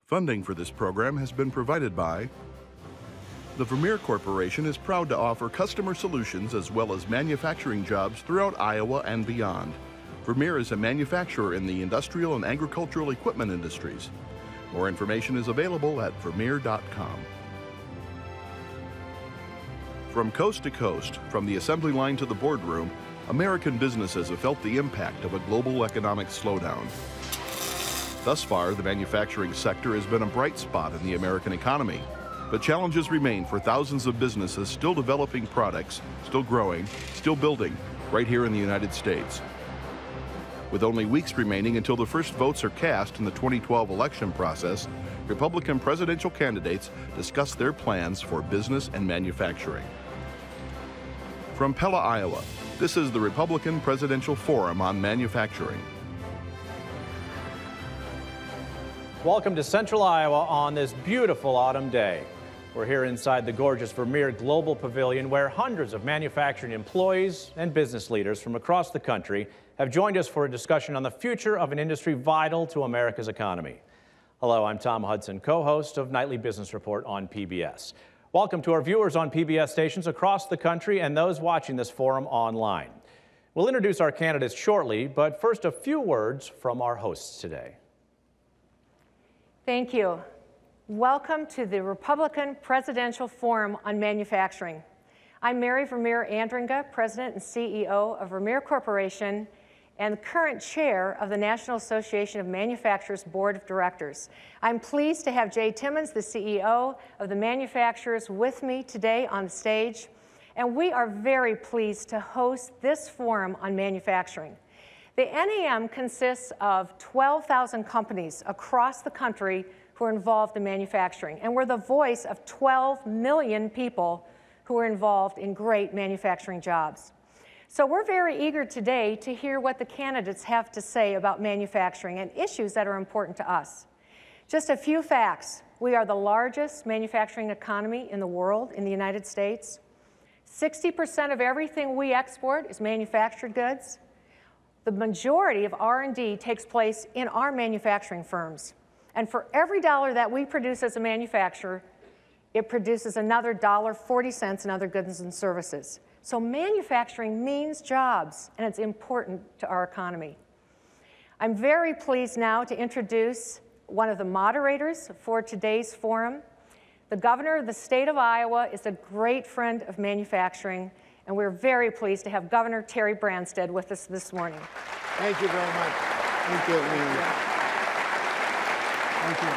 Funding for this program has been provided by the Vermeer Corporation is proud to offer customer solutions as well as manufacturing jobs throughout Iowa and beyond. Vermeer is a manufacturer in the industrial and agricultural equipment industries. More information is available at vermeer.com. From coast to coast, from the assembly line to the boardroom, American businesses have felt the impact of a global economic slowdown. Thus far, the manufacturing sector has been a bright spot in the American economy. But challenges remain for thousands of businesses still developing products, still growing, still building, right here in the United States. With only weeks remaining until the first votes are cast in the 2012 election process, Republican presidential candidates discuss their plans for business and manufacturing. From Pella, Iowa, this is the Republican Presidential Forum on Manufacturing. Welcome to Central Iowa on this beautiful autumn day. We're here inside the gorgeous Vermeer Global Pavilion where hundreds of manufacturing employees and business leaders from across the country have joined us for a discussion on the future of an industry vital to America's economy. Hello, I'm Tom Hudson, co-host of Nightly Business Report on PBS. Welcome to our viewers on PBS stations across the country and those watching this forum online. We'll introduce our candidates shortly, but first a few words from our hosts today. Thank you. Welcome to the Republican Presidential Forum on Manufacturing. I'm Mary Vermeer Andringa, President and CEO of Vermeer Corporation and current chair of the National Association of Manufacturers Board of Directors. I'm pleased to have Jay Timmons, the CEO of the manufacturers, with me today on stage, and we are very pleased to host this forum on manufacturing. The NAM consists of 12,000 companies across the country who are involved in manufacturing, and we're the voice of 12 million people who are involved in great manufacturing jobs. So we're very eager today to hear what the candidates have to say about manufacturing and issues that are important to us. Just a few facts. We are the largest manufacturing economy in the world, in the United States. 60% of everything we export is manufactured goods. The majority of R&D takes place in our manufacturing firms. And for every dollar that we produce as a manufacturer, it produces another $1.40 in other goods and services. So manufacturing means jobs, and it's important to our economy. I'm very pleased now to introduce one of the moderators for today's forum. The governor of the state of Iowa is a great friend of manufacturing, and we're very pleased to have Governor Terry Branstad with us this morning. Thank you very much. Thank you, Leanne. Thank you.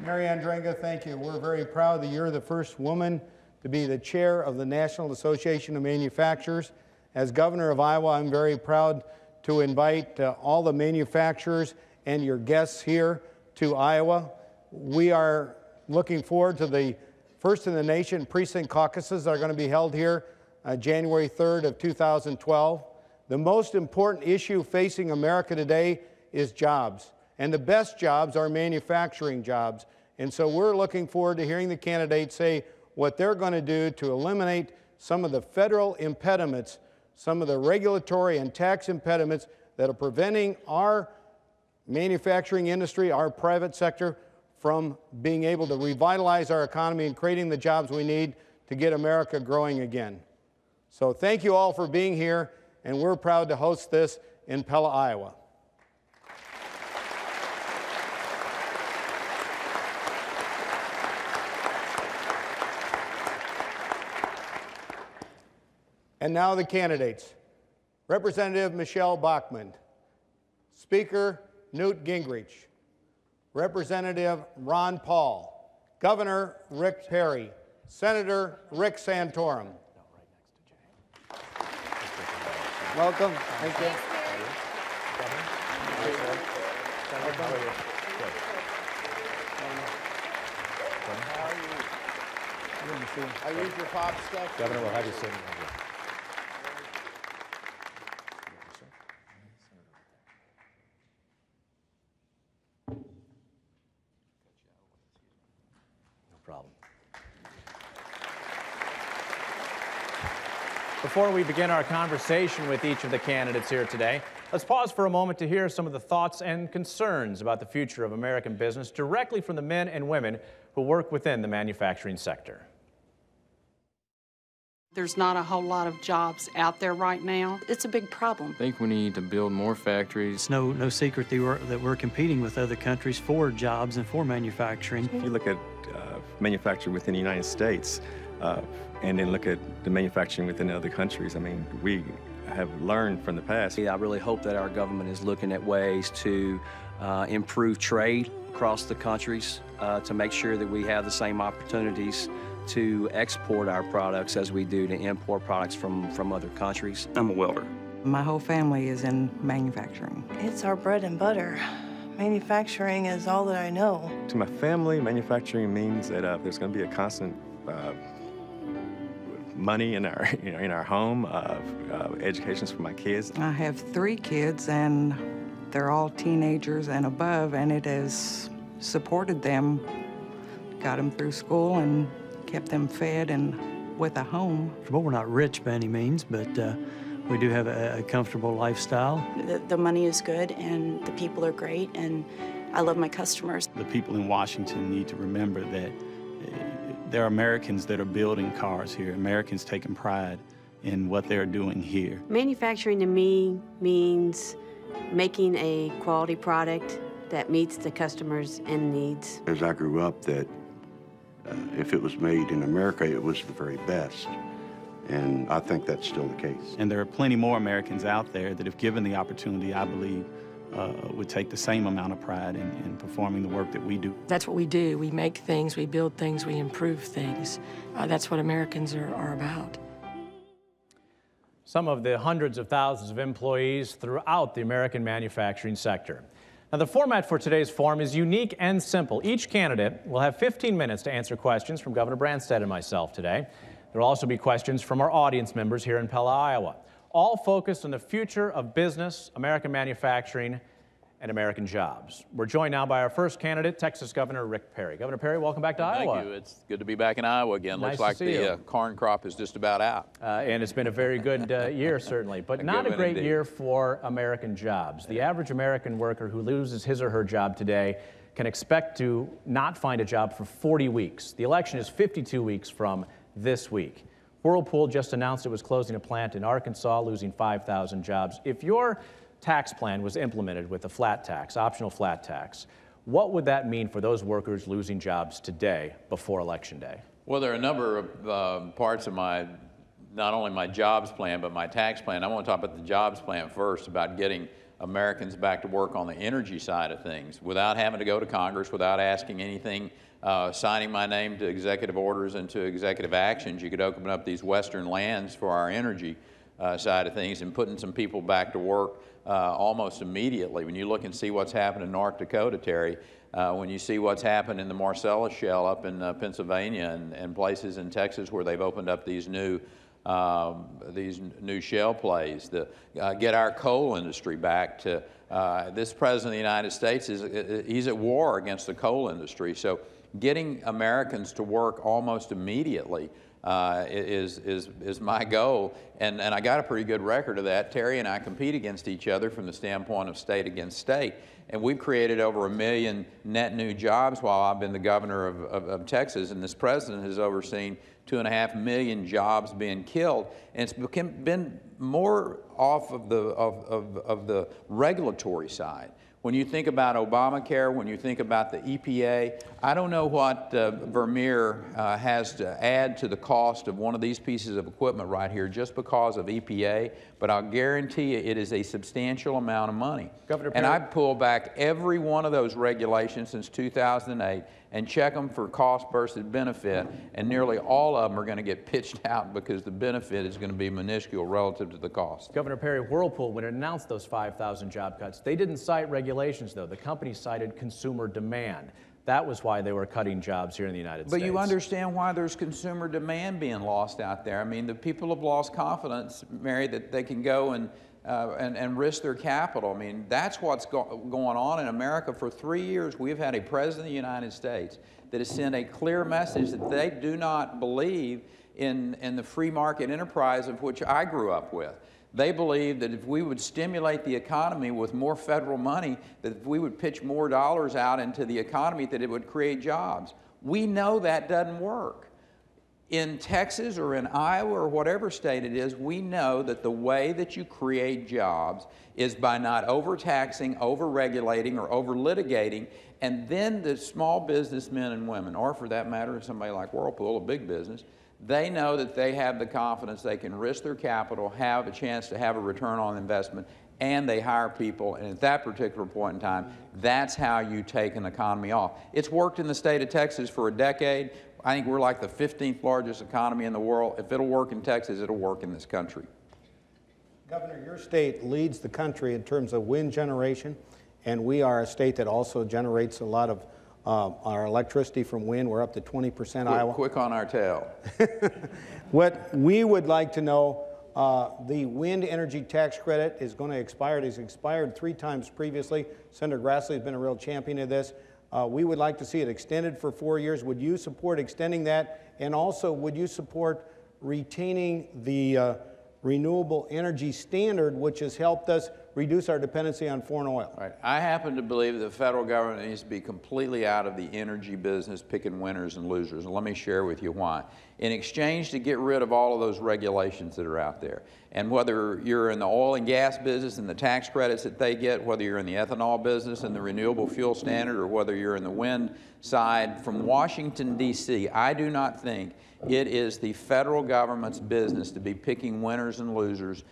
Mary Andringa, thank you. We're very proud that you're the first woman to be the chair of the National Association of Manufacturers. As governor of Iowa, I'm very proud to invite all the manufacturers and your guests here to Iowa. We are looking forward to the first in the nation precinct caucuses that are going to be held here January 3rd of 2012. The most important issue facing America today is jobs, and the best jobs are manufacturing jobs. And so we're looking forward to hearing the candidates say what they're going to do to eliminate some of the federal impediments, some of the regulatory and tax impediments that are preventing our manufacturing industry, our private sector, from being able to revitalize our economy and creating the jobs we need to get America growing again. So thank you all for being here, and we're proud to host this in Pella, Iowa. And now the candidates. Representative Michelle Bachmann. Speaker Newt Gingrich. Representative Ron Paul. Governor Rick Perry. Senator Rick Santorum. Welcome. Thank you. I use your pop stuff. Governor, we'll have you sitting. Before we begin our conversation with each of the candidates here today, let's pause for a moment to hear some of the thoughts and concerns about the future of American business directly from the men and women who work within the manufacturing sector. There's not a whole lot of jobs out there right now. It's a big problem. I think we need to build more factories. It's no secret that we're competing with other countries for jobs and for manufacturing. If you look at manufacturing within the United States and then look at the manufacturing within other countries, I mean, we have learned from the past. I really hope that our government is looking at ways to improve trade across the countries to make sure that we have the same opportunities to export our products as we do to import products from other countries. I'm a welder. My whole family is in manufacturing. It's our bread and butter. Manufacturing is all that I know. To my family, manufacturing means that there's going to be a constant money in our home, educations for my kids. I have 3 kids, and they're all teenagers and above, and it has supported them, got them through school, and kept them fed and with a home. Well, we're not rich by any means, but we do have a comfortable lifestyle. The money is good, and the people are great, and I love my customers. The people in Washington need to remember that there are Americans that are building cars here, Americans taking pride in what they're doing here. Manufacturing to me means making a quality product that meets the customer's end needs. As I grew up, that if it was made in America, it was the very best. And I think that's still the case. And there are plenty more Americans out there that, if given the opportunity, I believe, would take the same amount of pride in performing the work that we do. That's what we do. We make things, we build things, we improve things. That's what Americans are about. Some of the hundreds of thousands of employees throughout the American manufacturing sector. Now, the format for today's forum is unique and simple. Each candidate will have 15 minutes to answer questions from Governor Branstad and myself today. There will also be questions from our audience members here in Pella, Iowa, all focused on the future of business, American manufacturing, and American jobs. We're joined now by our first candidate, Texas Governor Rick Perry. Governor Perry, welcome back to Iowa. Thank you. It's good to be back in Iowa again. Nice Looks like to see the you. corn crop is just about out. And it's been a very good year, certainly, but not a great year for American jobs. The average American worker who loses his or her job today can expect to not find a job for 40 weeks. The election is 52 weeks from this week. Whirlpool just announced it was closing a plant in Arkansas, losing 5,000 jobs. If your tax plan was implemented with a flat tax, optional flat tax, what would that mean for those workers losing jobs today before Election Day? Well, there are a number of parts of not only my jobs plan, but my tax plan. I want to talk about the jobs plan first, about getting Americans back to work on the energy side of things without having to go to Congress, without asking anything, signing my name to executive orders and to executive actions. You could open up these western lands for our energy side of things and putting some people back to work almost immediately. When you look and see what's happened in North Dakota, Terry, when you see what's happened in the Marcellus Shale up in Pennsylvania and places in Texas where they've opened up these new shale plays, get our coal industry back to, this President of the United States, he's at war against the coal industry. So getting Americans to work almost immediately is my goal, and I got a pretty good record of that. Terry and I compete against each other from the standpoint of state against state, and we've created over 1 million net new jobs while I've been the governor of Texas, and this president has overseen 2.5 million jobs being killed, and it's been more off of the regulatory side. When you think about Obamacare, when you think about the EPA, I don't know what Vermeer has to add to the cost of one of these pieces of equipment right here just because of EPA, but I'll guarantee you it is a substantial amount of money. Governor and Perry, I've pulled back every one of those regulations since 2008 and check them for cost versus benefit, and nearly all of them are going to get pitched out because the benefit is going to be minuscule relative to the cost. Governor Perry, Whirlpool, when it announced those 5,000 job cuts, they didn't cite regulations, though. The company cited consumer demand. That was why they were cutting jobs here in the United States. But you understand why there's consumer demand being lost out there. I mean, the people have lost confidence, Mary, that they can go and risk their capital. I mean, that's what's going on in America. For 3 years, we've had a president of the United States that has sent a clear message that they do not believe in the free market enterprise of which I grew up with. They believed that if we would stimulate the economy with more federal money, that if we would pitch more dollars out into the economy, that it would create jobs. We know that doesn't work. In Texas or in Iowa or whatever state it is, we know that the way that you create jobs is by not overtaxing, over-regulating, or over-litigating, and then the small businessmen and women, or for that matter, somebody like Whirlpool, a big business, they know that they have the confidence they can risk their capital, have a chance to have a return on investment, and they hire people, and at that particular point in time, that's how you take an economy off. It's worked in the state of Texas for a decade. I think we're like the 15th largest economy in the world. If it'll work in Texas, it'll work in this country. Governor, your state leads the country in terms of wind generation, and we are a state that also generates a lot of our electricity from wind. We're up to 20% Iowa. Quick on our tail. What we would like to know, the wind energy tax credit is going to expire. It has expired 3 times previously. Senator Grassley has been a real champion of this. We would like to see it extended for 4 years. Would you support extending that? And also, would you support retaining the renewable energy standard, which has helped us reduce our dependency on foreign oil? Right. I happen to believe that the federal government needs to be completely out of the energy business, picking winners and losers. And let me share with you why. In exchange to get rid of all of those regulations that are out there, and whether you're in the oil and gas business and the tax credits that they get, whether you're in the ethanol business and the renewable fuel standard, or whether you're in the wind side, from Washington, D.C., I do not think it is the federal government's business to be picking winners and losers,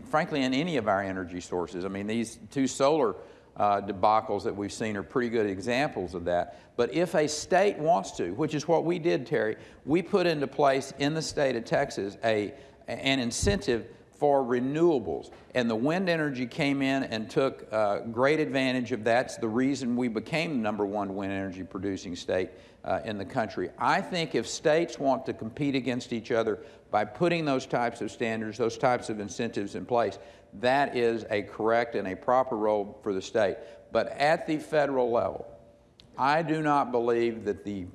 frankly, in any of our energy sources. I mean, these 2 solar debacles that we've seen are pretty good examples of that. But if a state wants to, which is what we did, Terry, we put into place in the state of Texas an incentive for renewables. And the wind energy came in and took great advantage of that. It's the reason we became the #1 wind energy producing state in the country. I think if states want to compete against each other by putting those types of standards, those types of incentives in place, that is a correct and a proper role for the state. But at the federal level, I do not believe that the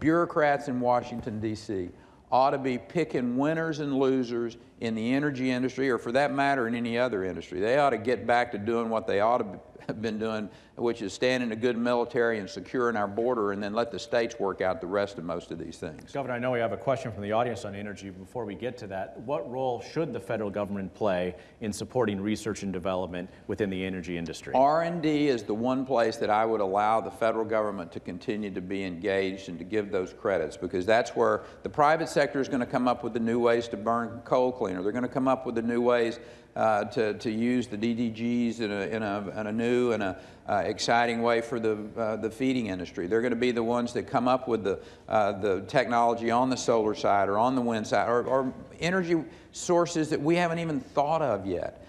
bureaucrats in Washington, D.C. ought to be picking winners and losers in the energy industry, or for that matter, in any other industry. They ought to get back to doing what they ought to have been doing, which is standing a good military and securing our border, and then let the states work out the rest of most of these things. Governor, I know we have a question from the audience on energy. Before we get to that, what role should the federal government play in supporting research and development within the energy industry? R&D is the one place that I would allow the federal government to continue to be engaged and to give those credits, because that's where the private sector is going to come up with the new ways to burn coal cleaner. They're going to come up with the new ways to use the DDGs in a new and exciting way for the feeding industry. They're going to be the ones that come up with the technology on the solar side or on the wind side, or energy sources that we haven't even thought of yet.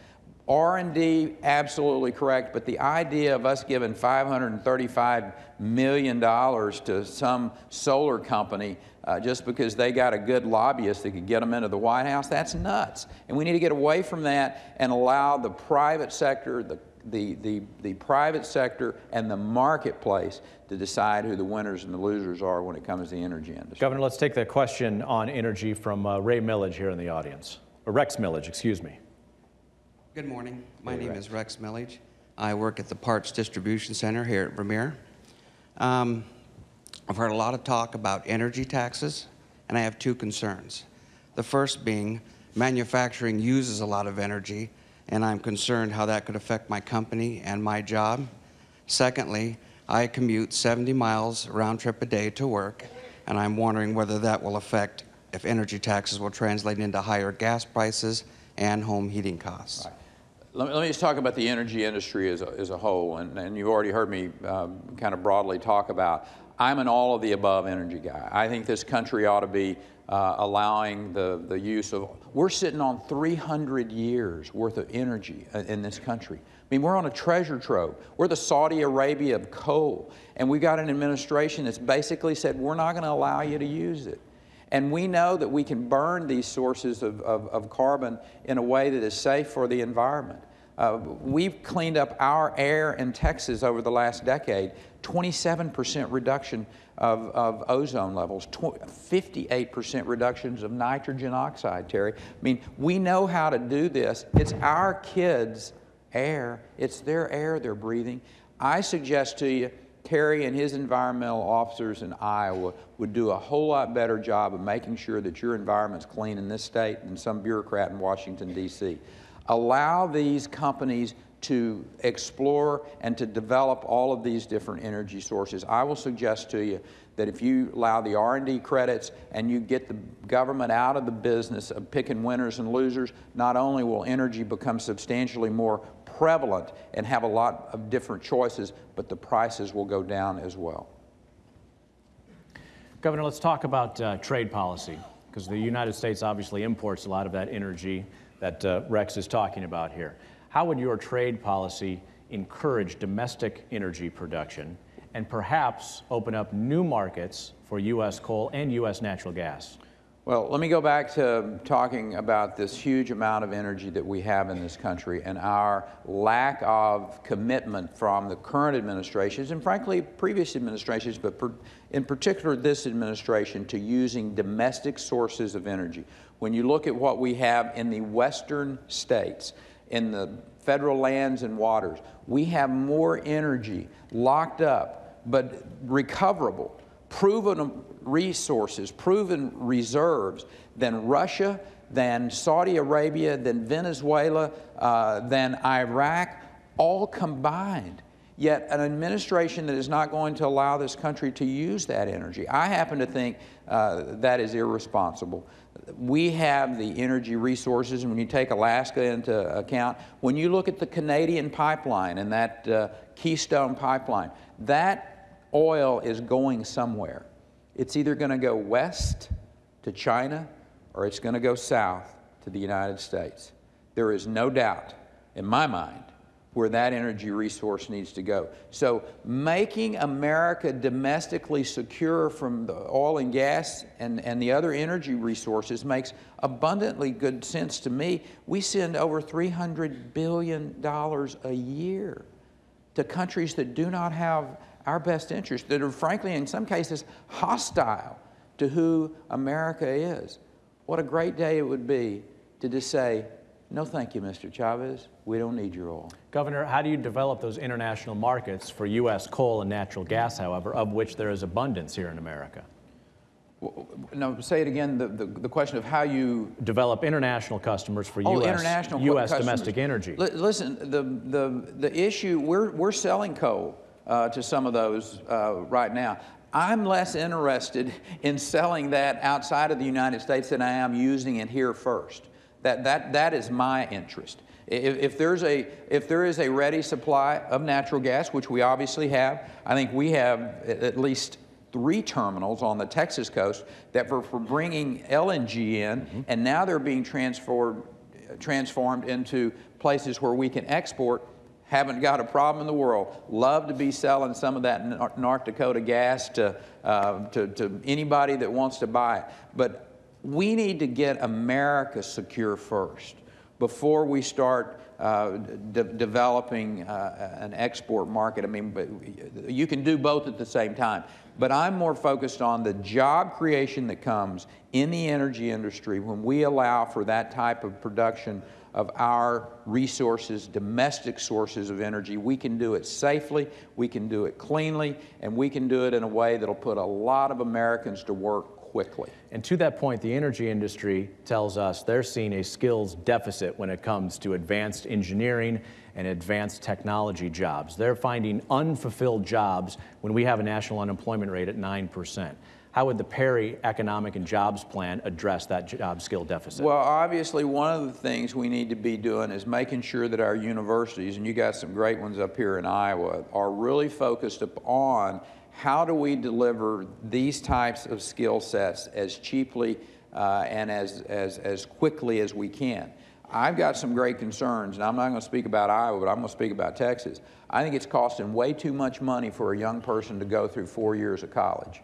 R&D, absolutely correct, but the idea of us giving $535 million to some solar company just because they got a good lobbyist that could get them into the White House, that's nuts. And we need to get away from that and allow the private sector, the private sector and the marketplace to decide who the winners and the losers are when it comes to the energy industry. Governor, let's take the question on energy from Ray Millage here in the audience, or Rex Millage, excuse me. Good morning. My name is Rex Millage. I work at the Parts Distribution Center here at Vermeer. I've heard a lot of talk about energy taxes, and I have 2 concerns. The first being manufacturing uses a lot of energy, and I'm concerned how that could affect my company and my job. Secondly, I commute 70 miles round trip a day to work, and I'm wondering whether that will affect, if energy taxes will translate into higher gas prices and home heating costs. Right. Let me just talk about the energy industry as a whole, and you've already heard me kind of broadly talk about. I'm an all-of-the-above energy guy. I think this country ought to be allowing the use of, we're sitting on 300 years worth of energy in this country. I mean, we're on a treasure trove. We're the Saudi Arabia of coal, and we got an administration that's basically said, we're not going to allow you to use it. And we know that we can burn these sources of carbon in a way that is safe for the environment. We've cleaned up our air in Texas over the last decade, 27% reduction of ozone levels, 58% reductions of nitrogen oxide, Terry. I mean, we know how to do this. It's our kids' air. It's their air they're breathing. I suggest to you, Terry and his environmental officers in Iowa would do a whole lot better job of making sure that your environment's clean in this state than some bureaucrat in Washington, D.C. Allow these companies to explore and to develop all of these different energy sources. I will suggest to you that if you allow the R&D credits and you get the government out of the business of picking winners and losers, not only will energy become substantially more prevalent and have a lot of different choices, but the prices will go down as well. Governor, let's talk about trade policy, because the United States obviously imports a lot of that energy that Rex is talking about here. How would your trade policy encourage domestic energy production and perhaps open up new markets for U.S. coal and U.S. natural gas? Well, let me go back to talking about this huge amount of energy that we have in this country and our lack of commitment from the current administrations and frankly previous administrations, but in particular this administration, to using domestic sources of energy. When you look at what we have in the western states, in the federal lands and waters, we have more energy locked up but recoverable, proven resources, proven reserves than Russia, than Saudi Arabia, than Venezuela, than Iraq, all combined. Yet an administration that is not going to allow this country to use that energy. I happen to think that is irresponsible. We have the energy resources, and when you take Alaska into account, when you look at the Canadian pipeline and that Keystone pipeline, that oil is going somewhere. It's either going to go west to China or it's going to go south to the United States. There is no doubt in my mind where that energy resource needs to go. So making America domestically secure from the oil and gas and the other energy resources makes abundantly good sense to me. We send over $300 billion a year to countries that do not have our best interests, that are frankly in some cases hostile to who America is. What a great day it would be to just say, no thank you, Mr. Chavez, we don't need your oil. Governor, how do you develop those international markets for U.S. coal and natural gas, however, of which there is abundance here in America? No, say it again, the question of how you develop international customers for U.S. domestic energy. Listen, the issue, we're selling coal to some of those right now. I'm less interested in selling that outside of the United States than I am using it here first. That is my interest. If there is a ready supply of natural gas, which we obviously have, I think we have at least 3 terminals on the Texas coast that were for bringing LNG in, and now they're being transformed into places where we can export. Haven't got a problem in the world. Love to be selling some of that North Dakota gas to anybody that wants to buy it. But we need to get America secure first before we start developing an export market. I mean, you can do both at the same time. But I'm more focused on the job creation that comes in the energy industry when we allow for that type of production of our resources, domestic sources of energy. We can do it safely, we can do it cleanly, and we can do it in a way that'll put a lot of Americans to work quickly. And to that point, the energy industry tells us they're seeing a skills deficit when it comes to advanced engineering and advanced technology jobs. They're finding unfulfilled jobs when we have a national unemployment rate at 9%. How would the Perry Economic and Jobs Plan address that job skill deficit? Well, obviously, one of the things we need to be doing is making sure that our universities, and you got some great ones up here in Iowa, are really focused upon how do we deliver these types of skill sets as cheaply and as quickly as we can. I've got some great concerns, and I'm not going to speak about Iowa, but I'm going to speak about Texas. I think it's costing way too much money for a young person to go through 4 years of college.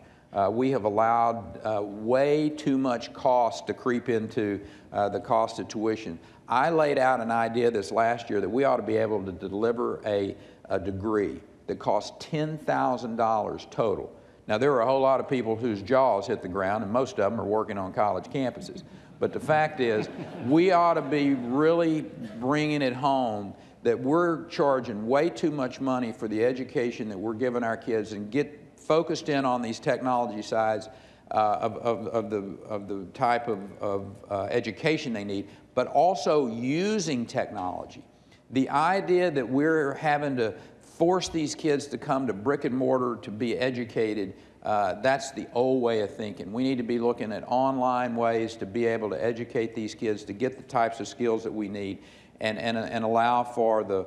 We have allowed way too much cost to creep into the cost of tuition. I laid out an idea this last year that we ought to be able to deliver a degree that costs $10,000 total. Now, there are a whole lot of people whose jaws hit the ground, and most of them are working on college campuses. But the fact is, we ought to be really bringing it home that we're charging way too much money for the education that we're giving our kids, and get focused in on these technology sides of the type of education they need, but also using technology. The idea that we're having to force these kids to come to brick and mortar to be educated, that's the old way of thinking. We need to be looking at online ways to be able to educate these kids to get the types of skills that we need, and allow for the,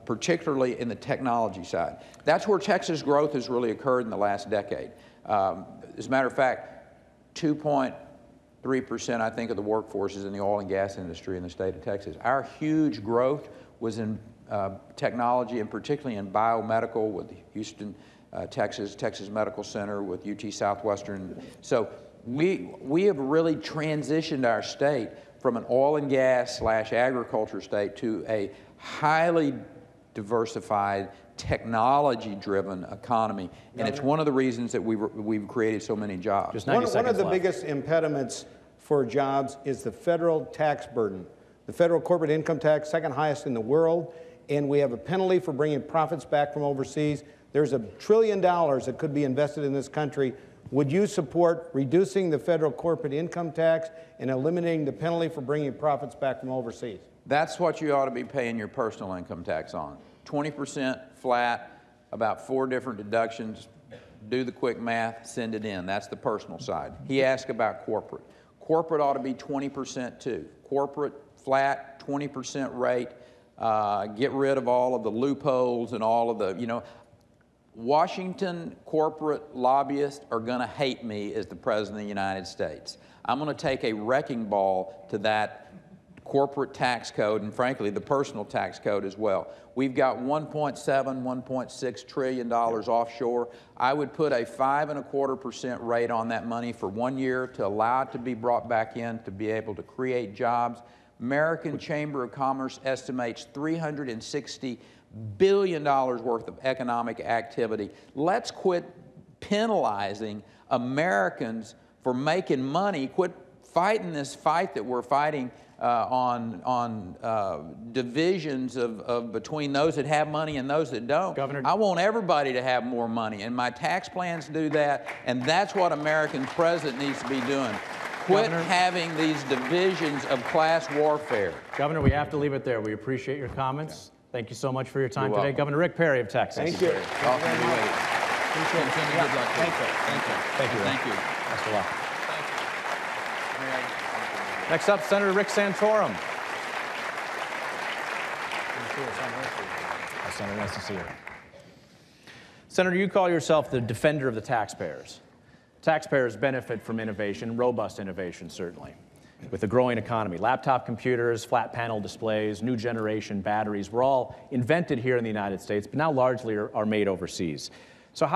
particularly in the technology side. That's where Texas growth has really occurred in the last decade. As a matter of fact, 2.3%, I think, of the workforce is in the oil and gas industry in the state of Texas. Our huge growth was in technology, and particularly in biomedical with Houston, Texas Medical Center, with UT Southwestern. So we have really transitioned our state from an oil and gas / agriculture state to a highly diversified, technology-driven economy, and it's one of the reasons that we've created so many jobs. One of the biggest impediments for jobs is the federal tax burden. The federal corporate income tax, second highest in the world, and we have a penalty for bringing profits back from overseas. There's $1 trillion that could be invested in this country. Would you support reducing the federal corporate income tax and eliminating the penalty for bringing profits back from overseas? That's what you ought to be paying your personal income tax on. 20% flat, about 4 different deductions. Do the quick math, send it in. That's the personal side. He asked about corporate. Corporate ought to be 20% too. Corporate, flat, 20% rate. Get rid of all of the loopholes and all of the, you know, Washington corporate lobbyists are going to hate me as the President of the United States. I'm going to take a wrecking ball to that corporate tax code, and frankly, the personal tax code as well. We've got $1.7, $1.6 trillion offshore. I would put a 5.25% rate on that money for 1 year to allow it to be brought back in to be able to create jobs. American Chamber of Commerce estimates $360 billion worth of economic activity. Let's quit penalizing Americans for making money. Quit fighting this fight that we're fighting on divisions of between those that have money and those that don't. Governor, I want everybody to have more money, and my tax plans do that, and that's what American president needs to be doing. Quit having these divisions of class warfare. Governor, we have to leave it there. We appreciate your comments. Thank you so much for your time today. Governor Rick Perry of Texas. Thank you. Awesome to be with you. Appreciate it. Good luck. Thank you. Thank you. Thank you. Best of luck. Next up, Senator Rick Santorum. Senator, nice to see you. Senator, you call yourself the defender of the taxpayers. Taxpayers benefit from innovation, robust innovation, certainly. With the growing economy, laptop computers, flat panel displays, new generation batteries were all invented here in the United States, but now largely are made overseas. So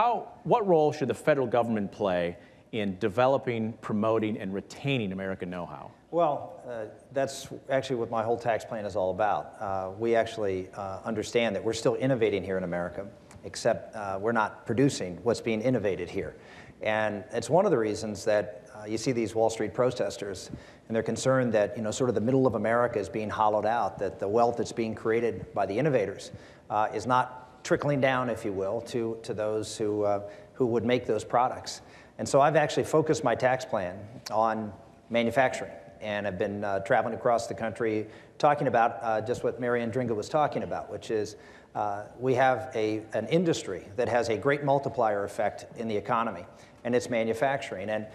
what role should the federal government play in developing, promoting, and retaining American know-how? Well, that's actually what my whole tax plan is all about. We actually understand that we're still innovating here in America, except we're not producing what's being innovated here. And it's one of the reasons that you see these Wall Street protesters, and they're concerned that, you know, sort of the middle of America is being hollowed out, that the wealth that's being created by the innovators is not trickling down, if you will, to those who would make those products. And so I've actually focused my tax plan on manufacturing, and I've been traveling across the country talking about just what Mary Andringa was talking about, which is we have an industry that has a great multiplier effect in the economy, and it's manufacturing. And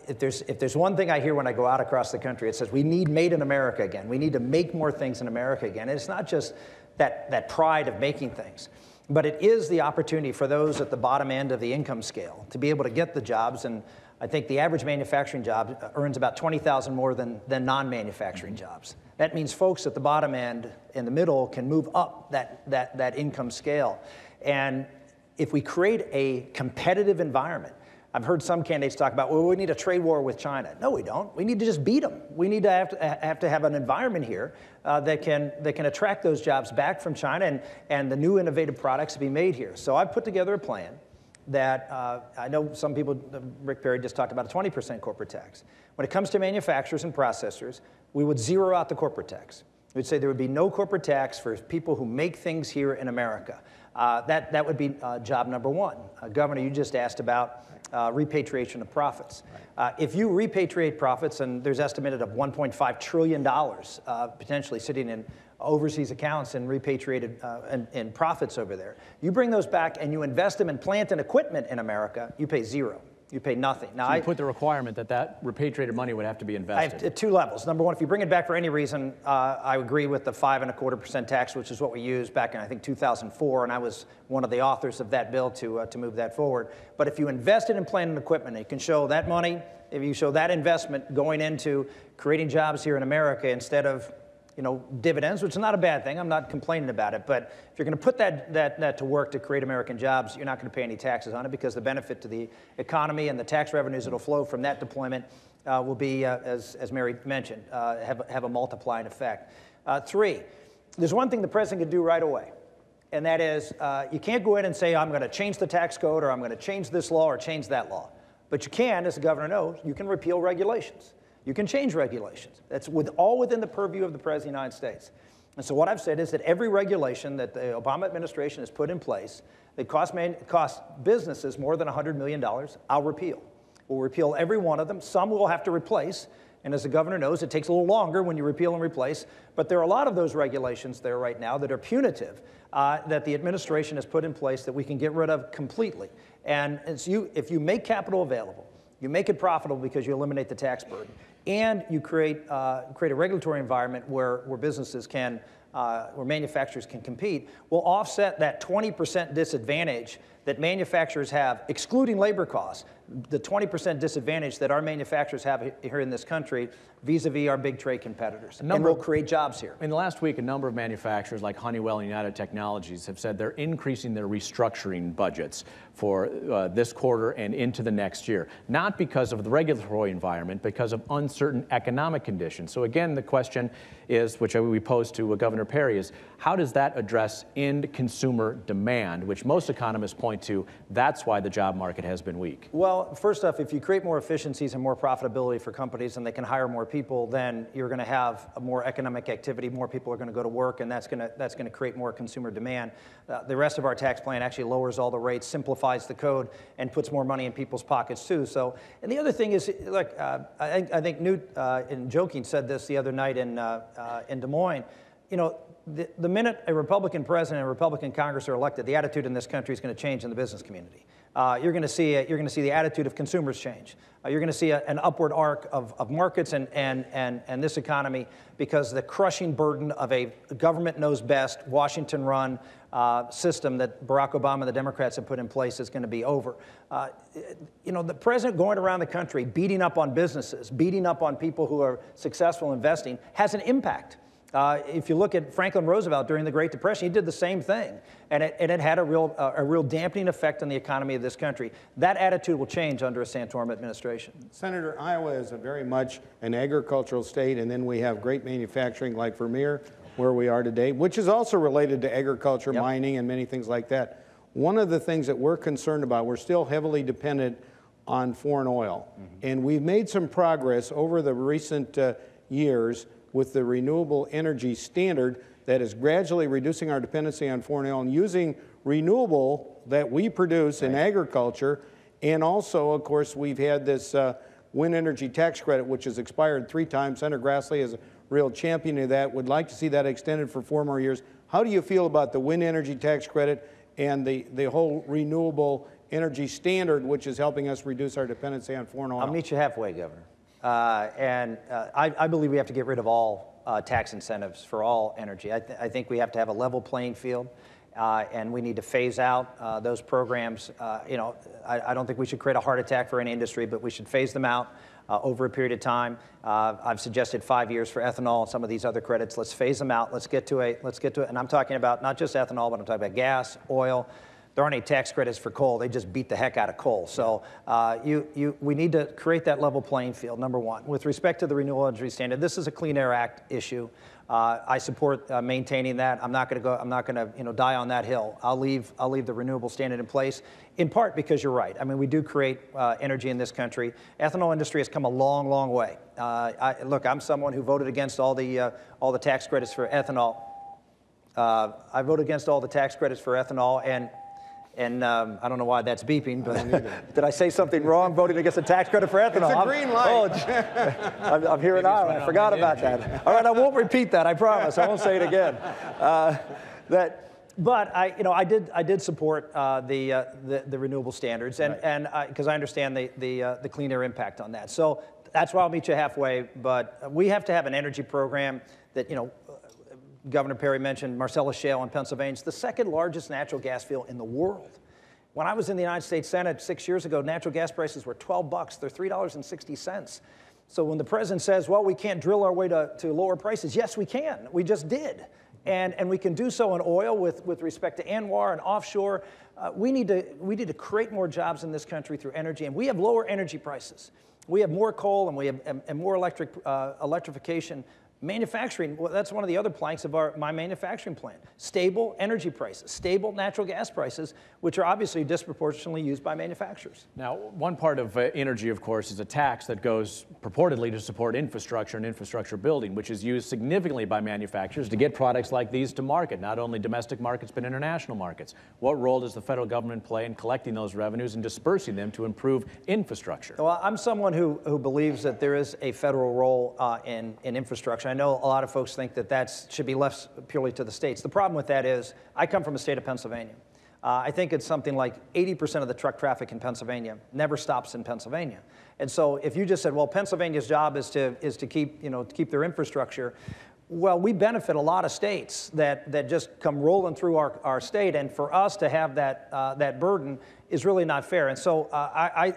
if there's one thing I hear when I go out across the country, it says we need made in America again. We need to make more things in America again. And it's not just that pride of making things, but it is the opportunity for those at the bottom end of the income scale to be able to get the jobs. And I think the average manufacturing job earns about $20,000 more than non-manufacturing jobs. That means folks at the bottom end in the middle can move up that income scale. And if we create a competitive environment I've heard some candidates talk about, well, we need a trade war with China. No, we don't. We need to just beat them. We need to have an environment here that can attract those jobs back from China and the new innovative products to be made here. So I've put together a plan that I know some people, Rick Perry just talked about a 20% corporate tax. When it comes to manufacturers and processors, we would zero out the corporate tax. We'd say there would be no corporate tax for people who make things here in America. That would be job number one. Governor, you just asked about repatriation of profits. If you repatriate profits, and there's estimated of $1.5 trillion potentially sitting in overseas accounts and repatriated in profits over there, you bring those back and you invest them in plant and equipment in America, you pay zero. You pay nothing. Now, so you put the requirement that repatriated money would have to be invested. I have two levels. Number one, if you bring it back for any reason, I agree with the 5.25% tax, which is what we used back in, I think, 2004, and I was one of the authors of that bill to move that forward. But if you invest it in plant and equipment, and you can show that money, if you show that investment going into creating jobs here in America instead of dividends, which is not a bad thing. I'm not complaining about it. But if you're going to put that to work to create American jobs, you're not going to pay any taxes on it because the benefit to the economy and the tax revenues that will flow from that deployment will be, as Mary mentioned, have a multiplying effect. Three, there's one thing the president could do right away, and that is you can't go in and say, I'm going to change the tax code or I'm going to change this law or change that law. But you can, as the governor knows, you can repeal regulations. You can change regulations. That's all within the purview of the President of the United States. And so what I've said is that every regulation that the Obama administration has put in place that costs businesses more than $100 million, I'll repeal. We'll repeal every one of them. Some we'll have to replace. And as the governor knows, it takes a little longer when you repeal and replace. But there are a lot of those regulations there right now that are punitive that the administration has put in place that we can get rid of completely. And if you make capital available, you make it profitable because you eliminate the tax burden, and you create a regulatory environment where businesses can, where manufacturers can compete, will offset that 20% disadvantage that manufacturers have, excluding labor costs, the 20% disadvantage that our manufacturers have here in this country vis-a-vis our big trade competitors. And we'll create jobs here. In the last week, a number of manufacturers like Honeywell and United Technologies have said they're increasing their restructuring budgets for this quarter and into the next year, not because of the regulatory environment, because of uncertain economic conditions. So again, the question is, which we posed to Governor Perry, is how does that address end consumer demand, which most economists point to, that's why the job market has been weak? Well, first off, if you create more efficiencies and more profitability for companies and they can hire more people, then you're going to have more economic activity, more people are going to go to work, and that's going to create more consumer demand. The rest of our tax plan actually lowers all the rates, simplifies the code, and puts more money in people's pockets too. So, and the other thing is, look, I think Newt, in joking, said this the other night in Des Moines. The minute a Republican president and a Republican Congress are elected, the attitude in this country is going to change in the business community. You're going to see the attitude of consumers change. You're going to see an upward arc of markets and this economy, because the crushing burden of a government knows best, Washington-run system that Barack Obama and the Democrats have put in place is going to be over. The president going around the country beating up on businesses, beating up on people who are successful investing has an impact. If you look at Franklin Roosevelt during the Great Depression, he did the same thing, and it had a real dampening effect on the economy of this country. That attitude will change under a Santorum administration. Senator, Iowa is very much an agricultural state, and then we have great manufacturing like Vermeer, where we are today, which is also related to agriculture, mining, and many things like that. One of the things that we're concerned about, we're still heavily dependent on foreign oil, and we've made some progress over the recent years with the renewable energy standard that is gradually reducing our dependency on foreign oil and using renewable that we produce in agriculture. And also, of course, we've had this wind energy tax credit, which has expired 3 times. Senator Grassley is a real champion of that, would like to see that extended for 4 more years. How do you feel about the wind energy tax credit and the whole renewable energy standard, which is helping us reduce our dependency on foreign oil? I'll meet you halfway, Governor. I believe we have to get rid of all tax incentives for all energy. I think we have to have a level playing field, and we need to phase out those programs. I don't think we should create a heart attack for any industry, but we should phase them out over a period of time. I've suggested 5 years for ethanol and some of these other credits. Let's phase them out. Let's get to it. And I'm talking about not just ethanol, but I'm talking about gas, oil, there aren't any tax credits for coal. They just beat the heck out of coal. So we need to create that level playing field, number one. With respect to the Renewable Energy Standard, this is a Clean Air Act issue. I support maintaining that. I'm not going to die on that hill. I'll leave the renewable standard in place, in part because you're right. I mean, we do create energy in this country. Ethanol industry has come a long, long way. Look, I'm someone who voted against all the tax credits for ethanol. I voted against all the tax credits for ethanol, and I don't know why that's beeping, but did I say something wrong voting against the tax credit for ethanol? It's a green light. Oh, I'm here in Ireland. I forgot about that. All right, I won't repeat that. I promise. I won't say it again. But I did support the renewable standards, and because I understand the clean air impact on that. So that's why I'll meet you halfway. But we have to have an energy program that Governor Perry mentioned Marcellus Shale in Pennsylvania. It's the second largest natural gas field in the world. When I was in the United States Senate 6 years ago, natural gas prices were $12. They're $3.60. So when the president says, well, we can't drill our way to lower prices, yes, we can. We just did. And we can do so in oil with respect to ANWR and offshore. We need to create more jobs in this country through energy, and we have lower energy prices. We have more coal, and we have and more electrification. Manufacturing, well, that's one of the other planks of my manufacturing plan. Stable energy prices, stable natural gas prices, which are obviously disproportionately used by manufacturers. Now, one part of energy, of course, is a tax that goes purportedly to support infrastructure and infrastructure building, which is used significantly by manufacturers to get products like these to market, not only domestic markets, but international markets. What role does the federal government play in collecting those revenues and dispersing them to improve infrastructure? Well, I'm someone who believes that there is a federal role in infrastructure. I know a lot of folks think that should be left purely to the states. The problem with that is I come from the state of Pennsylvania. I think it's something like 80% of the truck traffic in Pennsylvania never stops in Pennsylvania. And so if you just said, well, Pennsylvania's job is to keep their infrastructure, well, we benefit a lot of states that just come rolling through our state, and for us to have that burden is really not fair. And so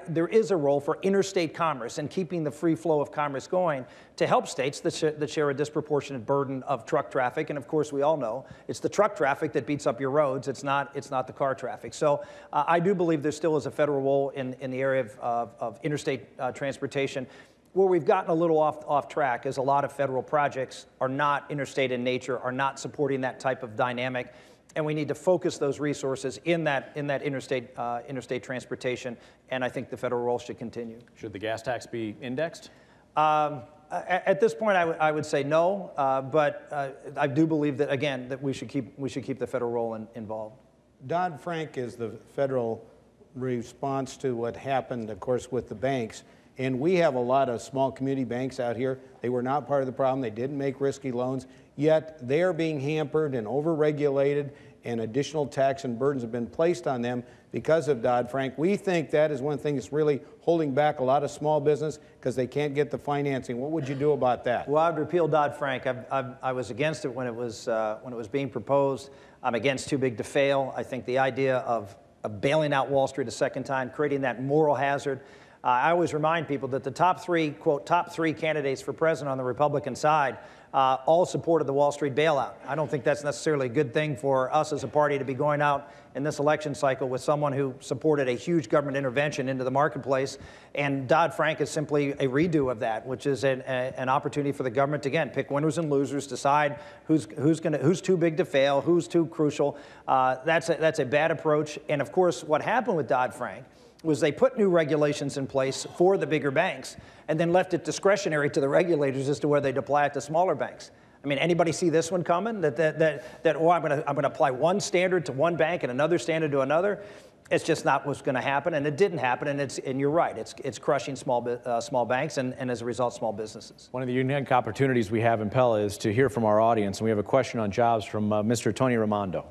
there is a role for interstate commerce and keeping the free flow of commerce going to help states that share a disproportionate burden of truck traffic. And of course, we all know it's the truck traffic that beats up your roads. It's not the car traffic. So I do believe there still is a federal role in the area of interstate transportation. Where we've gotten a little off track is a lot of federal projects are not interstate in nature, are not supporting that type of dynamic, and we need to focus those resources in that interstate transportation, and I think the federal role should continue. Should the gas tax be indexed? At this point, I would say no, but I do believe that, again, that we should keep the federal role involved. Dodd-Frank is the federal response to what happened, of course, with the banks. And we have a lot of small community banks out here. They were not part of the problem. They didn't make risky loans, yet they are being hampered and overregulated, and additional tax and burdens have been placed on them because of Dodd-Frank. We think that is one thing that's really holding back a lot of small business because they can't get the financing. What would you do about that? Well, I'd repeal Dodd-Frank. I was against it when it was being proposed. I'm against too big to fail. I think the idea of bailing out Wall Street a second time, creating that moral hazard. I always remind people that the top three, quote, top three candidates for president on the Republican side all supported the Wall Street bailout. I don't think that's necessarily a good thing for us as a party to be going out in this election cycle with someone who supported a huge government intervention into the marketplace. And Dodd-Frank is simply a redo of that, which is an opportunity for the government to, again, pick winners and losers, decide who's too big to fail, who's too crucial. That's a bad approach. And of course, what happened with Dodd-Frank was they put new regulations in place for the bigger banks and then left it discretionary to the regulators as to where they'd apply it to smaller banks. I mean, anybody see this one coming? That I'm going to apply one standard to one bank and another standard to another? It's just not what's going to happen, and it didn't happen. And you're right, it's crushing small banks and as a result, small businesses. One of the unique opportunities we have in Pella is to hear from our audience, and we have a question on jobs from Mr. Tony Raimondo.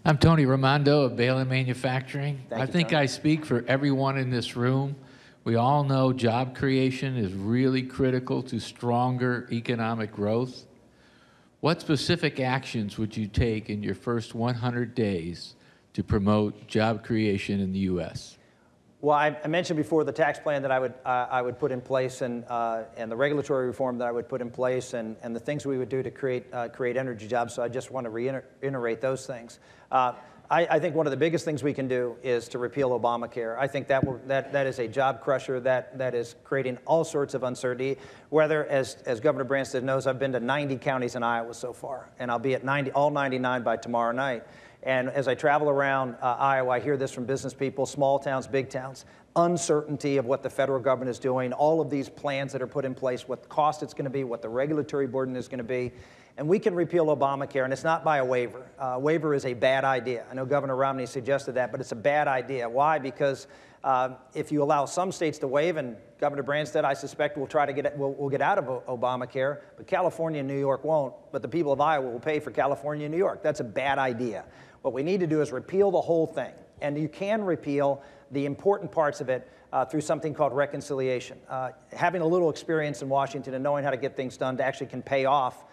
I'm Tony Raimondo of Balin Manufacturing. Thank you, I think Tony. I speak for everyone in this room. We all know job creation is really critical to stronger economic growth. What specific actions would you take in your first 100 days to promote job creation in the U.S.? Well, I mentioned before the tax plan that I would put in place, and the regulatory reform that I would put in place, and the things we would do to create energy jobs. So I just want to reiterate those things. I think one of the biggest things we can do is to repeal Obamacare. I think that is a job crusher that is creating all sorts of uncertainty. Whether, as Governor Branstad knows, I've been to 90 counties in Iowa so far, and I'll be at all 99 by tomorrow night. And as I travel around Iowa, I hear this from business people, small towns, big towns, uncertainty of what the federal government is doing, all of these plans that are put in place, what cost it's going to be, what the regulatory burden is going to be. And we can repeal Obamacare, and it's not by a waiver. Waiver is a bad idea. I know Governor Romney suggested that, but it's a bad idea. Why? Because if you allow some states to waive, and Governor Branstad, I suspect, will try to we'll get out of Obamacare, but California and New York won't. But the people of Iowa will pay for California and New York. That's a bad idea. What we need to do is repeal the whole thing, and you can repeal the important parts of it through something called reconciliation. Having a little experience in Washington and knowing how to get things done actually can pay off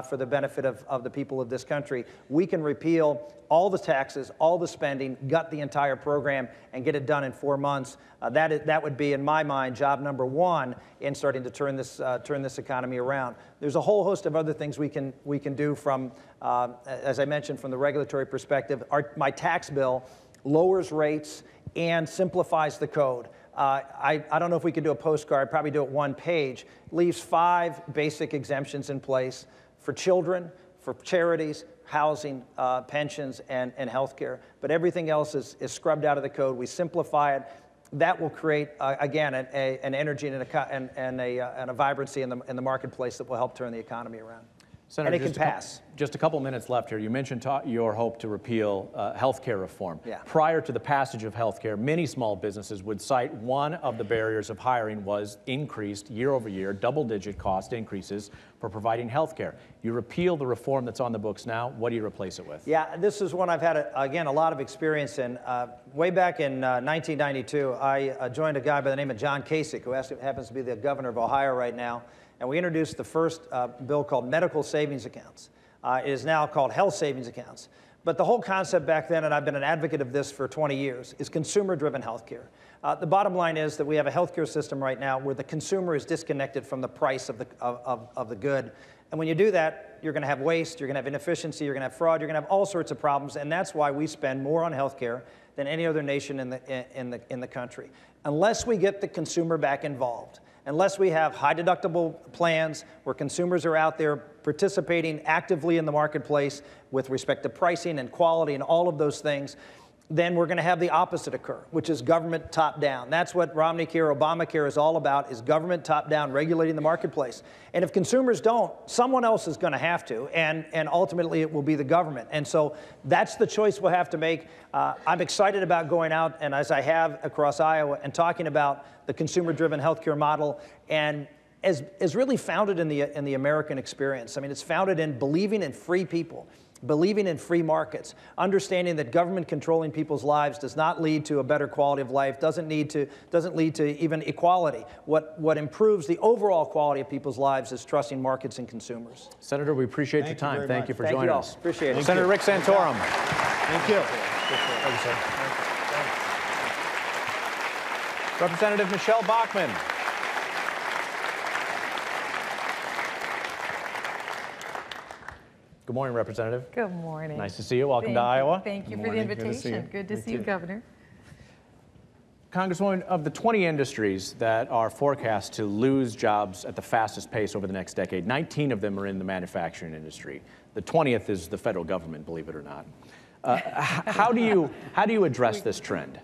for the benefit of the people of this country. We can repeal all the taxes, all the spending, gut the entire program, and get it done in 4 months. That would be, in my mind, job number one in starting to turn this economy around. There's a whole host of other things we can do from, as I mentioned, from the regulatory perspective. My tax bill lowers rates and simplifies the code. I don't know if we could do a postcard, probably do it one page. Leaves 5 basic exemptions in place for children, for charities, housing, pensions, and health care. But everything else is scrubbed out of the code. We simplify it. That will create, again, an energy and a vibrancy in the marketplace that will help turn the economy around. Senator, and it can pass. Just a couple minutes left here. You mentioned your hope to repeal health care reform. Yeah. Prior to the passage of health care, many small businesses would cite one of the barriers of hiring was increased year-over-year, double-digit cost increases for providing health care. You repeal the reform that's on the books now. What do you replace it with? Yeah, this is one I've had, again, a lot of experience in. Way back in 1992, I joined a guy by the name of John Kasich, who happens to be the governor of Ohio right now. And we introduced the first bill called medical savings accounts. It is now called health savings accounts. But the whole concept back then, and I've been an advocate of this for 20 years, is consumer-driven health care. The bottom line is that we have a health care system right now where the consumer is disconnected from the price of the good. And when you do that, you're going to have waste, you're going to have inefficiency, you're going to have fraud, you're going to have all sorts of problems. And that's why we spend more on health care than any other nation in the country. Unless we get the consumer back involved, unless we have high deductible plans where consumers are out there participating actively in the marketplace with respect to pricing and quality and all of those things, then we're going to have the opposite occur, which is government top-down. That's what Romneycare, Obamacare is all about, is government top-down regulating the marketplace. And if consumers don't, someone else is going to have to, and ultimately it will be the government. And so that's the choice we'll have to make. I'm excited about going out, and as I have across Iowa, and talking about the consumer-driven healthcare model, and as really founded in the American experience. I mean, it's founded in believing in free people, believing in free markets, understanding that government controlling people's lives does not lead to a better quality of life, doesn't lead to even equality. What improves the overall quality of people's lives is trusting markets and consumers. Senator, we appreciate your time. Thank you for joining us. Appreciate it. Senator Rick Santorum. Thank you. Thank you, sir. Representative Michelle Bachmann. Good morning, Representative. Good morning. Nice to see you. Welcome to Iowa. Thank you for the invitation. Good to see you, Governor. Congresswoman, of the 20 industries that are forecast to lose jobs at the fastest pace over the next decade, 19 of them are in the manufacturing industry. The 20th is the federal government, believe it or not. How do you address this trend?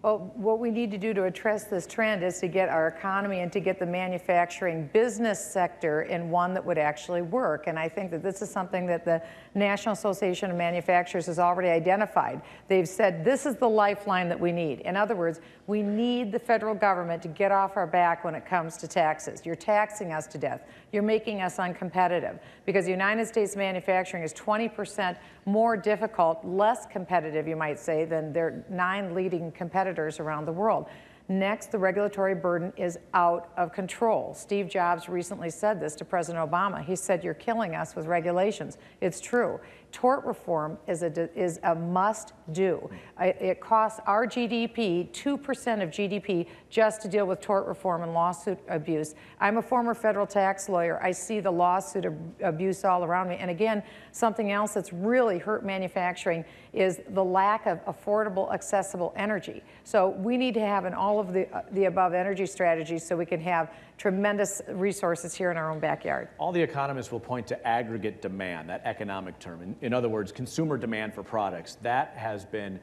Well, what we need to do to address this trend is to get our economy and to get the manufacturing business sector in one that would actually work. And I think that this is something that the National Association of Manufacturers has already identified. They've said this is the lifeline that we need. In other words, we need the federal government to get off our back when it comes to taxes. You're taxing us to death. You're making us uncompetitive because the United States manufacturing is 20% more difficult, less competitive, you might say, than their 9 leading competitors around the world. Next, the regulatory burden is out of control. Steve Jobs recently said this to President Obama. He said, "You're killing us with regulations." It's true. Tort reform is a must-do. It costs our GDP 2% of GDP just to deal with tort reform and lawsuit abuse. I'm a former federal tax lawyer. I see the lawsuit abuse all around me. And again, something else that's really hurt manufacturing is the lack of affordable, accessible energy. So we need to have an all of the above energy strategies so we can have tremendous resources here in our own backyard. All the economists will point to aggregate demand, that economic term. In other words, consumer demand for products. That has been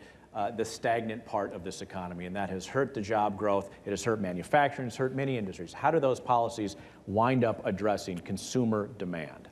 the stagnant part of this economy, and that has hurt the job growth. It has hurt manufacturing. It's hurt many industries. How do those policies wind up addressing consumer demand?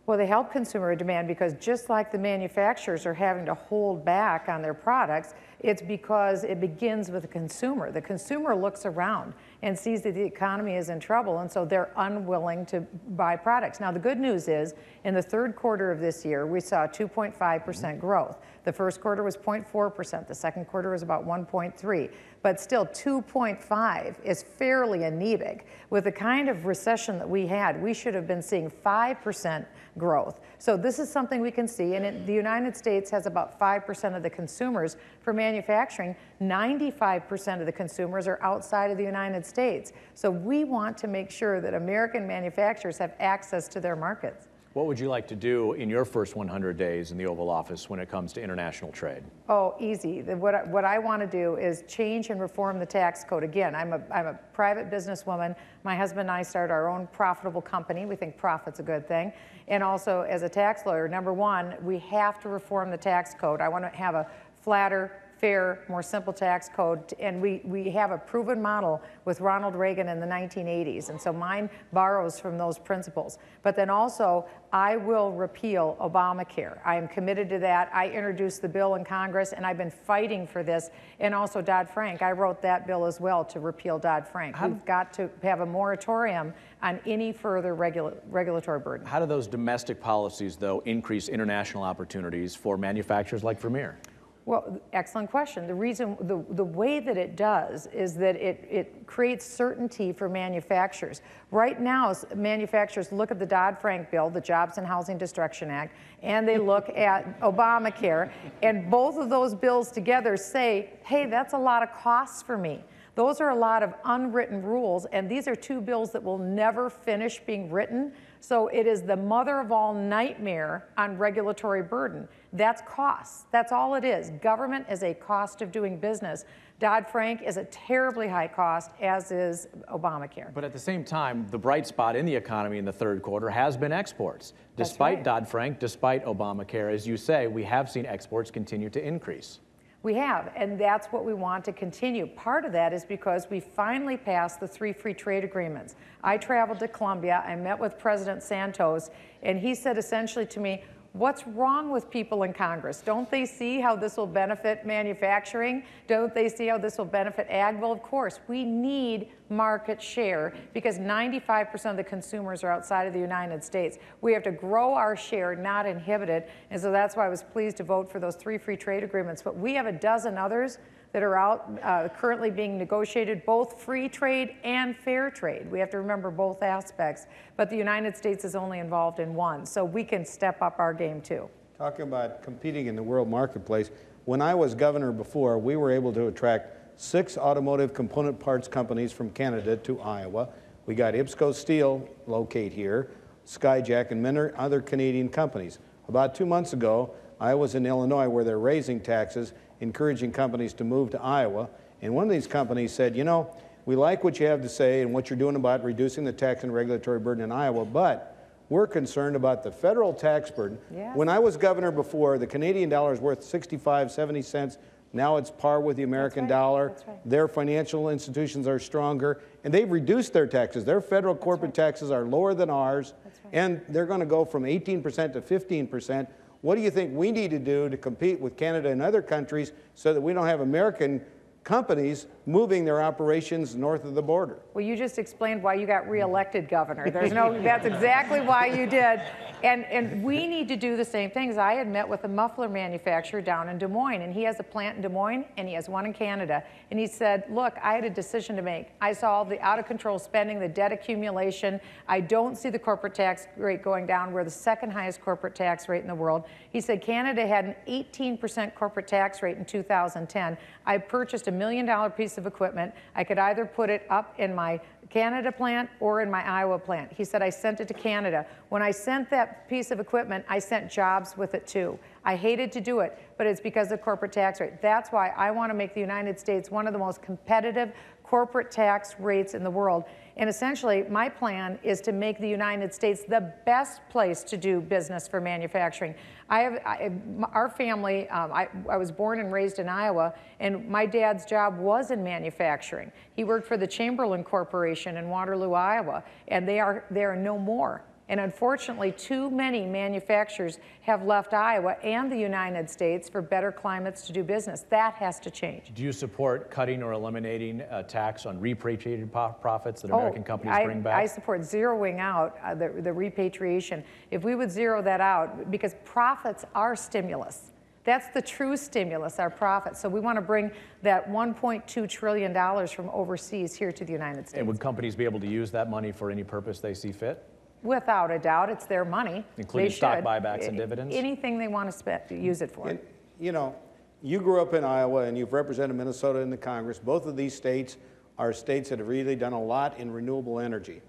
Well, they help consumer demand because just like the manufacturers are having to hold back on their products, it's because it begins with the consumer. The consumer looks around and sees that the economy is in trouble, and so they're unwilling to buy products. Now, the good news is, in the third quarter of this year, we saw 2.5% growth. The first quarter was 0.4%. The second quarter was about 1.3%. But still, 2.5 is fairly anemic. With the kind of recession that we had, we should have been seeing 5% growth. So this is something we can see, and the United States has about 5% of the consumers for manufacturing. 95% of the consumers are outside of the United States. So we want to make sure that American manufacturers have access to their markets. What would you like to do in your first 100 days in the Oval Office when it comes to international trade? Oh, easy. What I want to do is change and reform the tax code. Again, I'm a private businesswoman. My husband and I started our own profitable company. We think profit's a good thing. And also, as a tax lawyer, number one, we have to reform the tax code. I want to have a flatter, fair, more simple tax code, and we have a proven model with Ronald Reagan in the 1980s, and so mine borrows from those principles. But then also, I will repeal Obamacare. I am committed to that. I introduced the bill in Congress, and I've been fighting for this, and also Dodd-Frank. I wrote that bill as well to repeal Dodd-Frank. We've got to have a moratorium on any further regulatory burden. How do those domestic policies, though, increase international opportunities for manufacturers like Vermeer? Well, excellent question. The reason, the way that it does is that it creates certainty for manufacturers. Right now, manufacturers look at the Dodd-Frank bill, the Jobs and Housing Destruction Act, and they look at Obamacare, and both of those bills together say, hey, that's a lot of costs for me. Those are a lot of unwritten rules, and these are two bills that will never finish being written. So it is the mother of all nightmare on regulatory burden. That's costs. That's all it is. Government is a cost of doing business. Dodd-Frank is a terribly high cost, as is Obamacare. But at the same time, the bright spot in the economy in the third quarter has been exports. Despite Dodd-Frank, despite Obamacare, as you say, we have seen exports continue to increase. We have, and that's what we want to continue. Part of that is because we finally passed the 3 free trade agreements. I traveled to Colombia, I met with President Santos, and he said essentially to me, what's wrong with people in Congress? Don't they see how this will benefit manufacturing? Don't they see how this will benefit ag? Well, of course, we need market share because 95% of the consumers are outside of the United States. We have to grow our share, not inhibit it. And so that's why I was pleased to vote for those 3 free trade agreements. But we have a dozen others that are out currently being negotiated, both free trade and fair trade. We have to remember both aspects, but the United States is only involved in one, so we can step up our game too. Talking about competing in the world marketplace, when I was governor before, we were able to attract 6 automotive component parts companies from Canada to Iowa. We got IPSCO Steel locate here, Skyjack, and many other Canadian companies. About 2 months ago, I was in Illinois where they're raising taxes, encouraging companies to move to Iowa. And one of these companies said, you know, we like what you have to say and what you're doing about reducing the tax and regulatory burden in Iowa, but we're concerned about the federal tax burden. Yes. When I was governor before, the Canadian dollar is worth 65, 70 cents. Now it's par with the American dollar. Their financial institutions are stronger, and they've reduced their taxes. Their federal corporate taxes are lower than ours, and they're going to go from 18% to 15%. What do you think we need to do to compete with Canada and other countries so that we don't have American companies moving their operations north of the border? Well, you just explained why you got reelected governor. There's no, that's exactly why you did. And we need to do the same things. I had met with a muffler manufacturer down in Des Moines, and he has a plant in Des Moines, and he has one in Canada. And he said, look, I had a decision to make. I saw all the out-of-control spending, the debt accumulation. I don't see the corporate tax rate going down. We're the second highest corporate tax rate in the world. He said Canada had an 18% corporate tax rate in 2010. I purchased $1 million piece of equipment. I could either put it up in my Canada plant or in my Iowa plant. He said, I sent it to Canada. When I sent that piece of equipment, I sent jobs with it too. I hated to do it, but it's because of corporate tax rate. That's why I want to make the United States one of the most competitive corporate tax rates in the world. And essentially, my plan is to make the United States the best place to do business for manufacturing. Our family, I was born and raised in Iowa, and my dad's job was in manufacturing. He worked for the Chamberlain Corporation in Waterloo, Iowa, and they are no more. And unfortunately, too many manufacturers have left Iowa and the United States for better climates to do business. That has to change. Do you support cutting or eliminating a tax on repatriated profits that American companies bring back? I support zeroing out the repatriation. If we would zero that out, because profits are stimulus. That's the true stimulus, our profits. So we want to bring that $1.2 trillion from overseas here to the United States. And would companies be able to use that money for any purpose they see fit? Without a doubt, it's their money. Including stock buybacks and dividends? Anything they want to use it for. And, you know, you grew up in Iowa and you've represented Minnesota in the Congress. Both of these states are states that have really done a lot in renewable energy.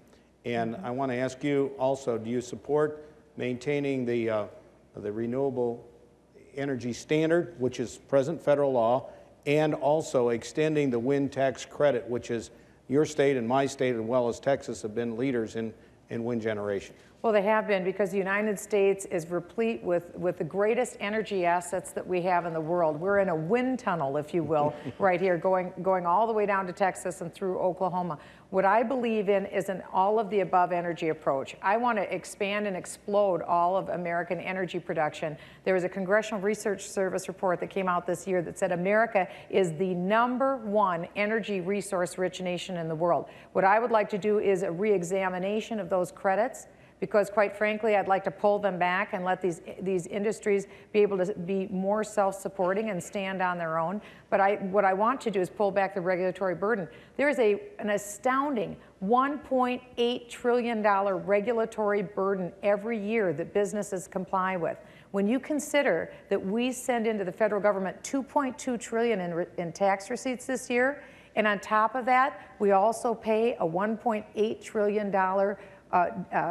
And I want to ask you also, do you support maintaining the renewable energy standard, which is present federal law, and also extending the wind tax credit, which is your state and my state, as well as Texas, have been leaders in wind generation? Well, they have been, because the United States is replete with the greatest energy assets that we have in the world. We're in a wind tunnel, if you will, right here, going all the way down to Texas and through Oklahoma. What I believe in is an all-of-the-above energy approach. I want to expand and explode all of American energy production. There was a Congressional Research Service report that came out this year that said America is the #1 energy resource-rich nation in the world. What I would like to do is a re-examination of those credits, because quite frankly, I'd like to pull them back and let these industries be able to be more self-supporting and stand on their own. But what I want to do is pull back the regulatory burden. There is an astounding $1.8 trillion regulatory burden every year that businesses comply with. When you consider that we send into the federal government $2.2 trillion in tax receipts this year, and on top of that, we also pay a $1.8 trillion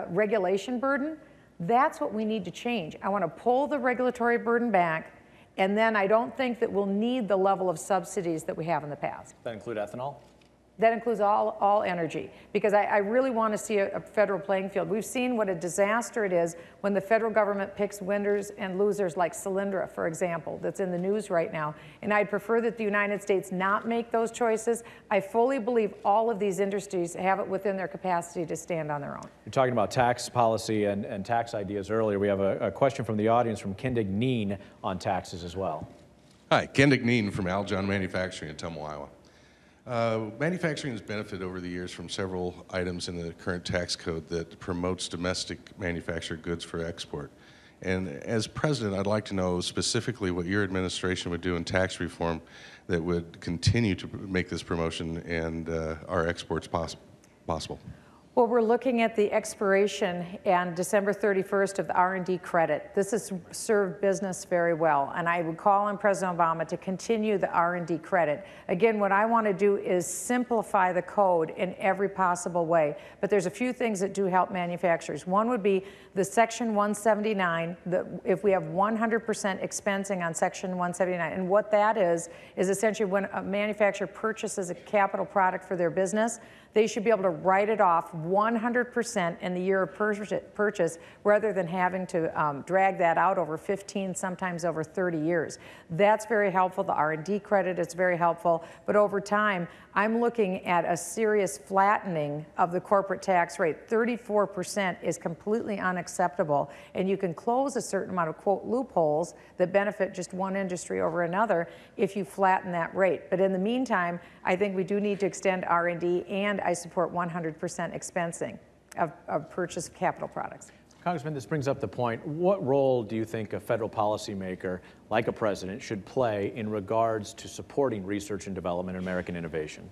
regulation burden, that's what we need to change. I want to pull the regulatory burden back, and then I don't think that we'll need the level of subsidies that we have in the past. That include ethanol? That includes all energy, because I really want to see a federal playing field. We've seen what a disaster it is when the federal government picks winners and losers, like Solyndra, for example, that's in the news right now. And I'd prefer that the United States not make those choices. I fully believe all of these industries have it within their capacity to stand on their own. You're talking about tax policy and tax ideas earlier. We have a question from the audience from KENDIG on taxes as well. Hi, KENDIG from Aljon Manufacturing in Tumble, Iowa. Manufacturing has benefited over the years from several items in the current tax code that promotes domestic manufactured goods for export. And as president, I'd like to know specifically what your administration would do in tax reform that would continue to make this promotion and our exports possible. Well, we're looking at the expiration and December 31st of the R&D credit. This has served business very well, and I would call on President Obama to continue the R&D credit. Again, what I want to do is simplify the code in every possible way, but there's a few things that do help manufacturers. One would be the Section 179, if we have 100% expensing on Section 179, and what that is essentially when a manufacturer purchases a capital product for their business, they should be able to write it off 100% in the year of purchase rather than having to drag that out over 15, sometimes over 30 years. That's very helpful. The R&D credit is very helpful. But over time, I'm looking at a serious flattening of the corporate tax rate. 34% is completely unacceptable. And you can close a certain amount of, quote, loopholes that benefit just one industry over another if you flatten that rate. But in the meantime, I think we do need to extend R&D, and I support 100% expensing of purchase of capital products. Congressman, this brings up the point. What role do you think a federal policymaker like a president should play in regards to supporting research and development and American innovation?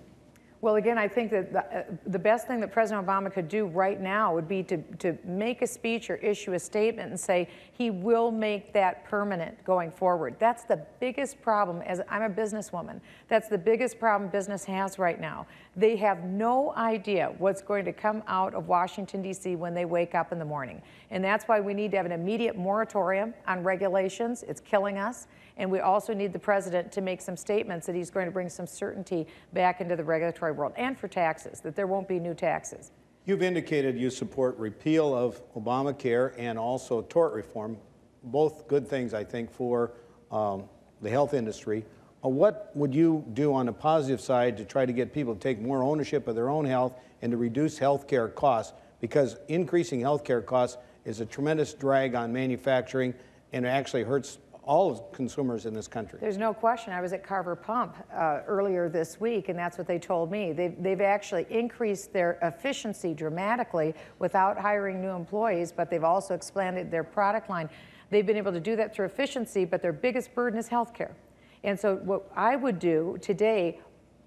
Well, again, I think that the best thing that President Obama could do right now would be to make a speech or issue a statement and say he will make that permanent going forward. That's the biggest problem. As I'm a businesswoman, that's the biggest problem business has right now. They have no idea what's going to come out of Washington, D.C. when they wake up in the morning. And that's why we need to have an immediate moratorium on regulations. It's killing us. And we also need the president to make some statements that he's going to bring some certainty back into the regulatory world, and for taxes, that there won't be new taxes. You've indicated you support repeal of Obamacare and also tort reform, both good things, I think, for the health industry. What would you do on the positive side to try to get people to take more ownership of their own health and to reduce health care costs? Because increasing health care costs is a tremendous drag on manufacturing, and it actually hurts all consumers in this country. There's no question. I was at Carver Pump earlier this week, and that's what they told me. They've actually increased their efficiency dramatically without hiring new employees, but they've also expanded their product line. They've been able to do that through efficiency, but their biggest burden is health care. And so what I would do today,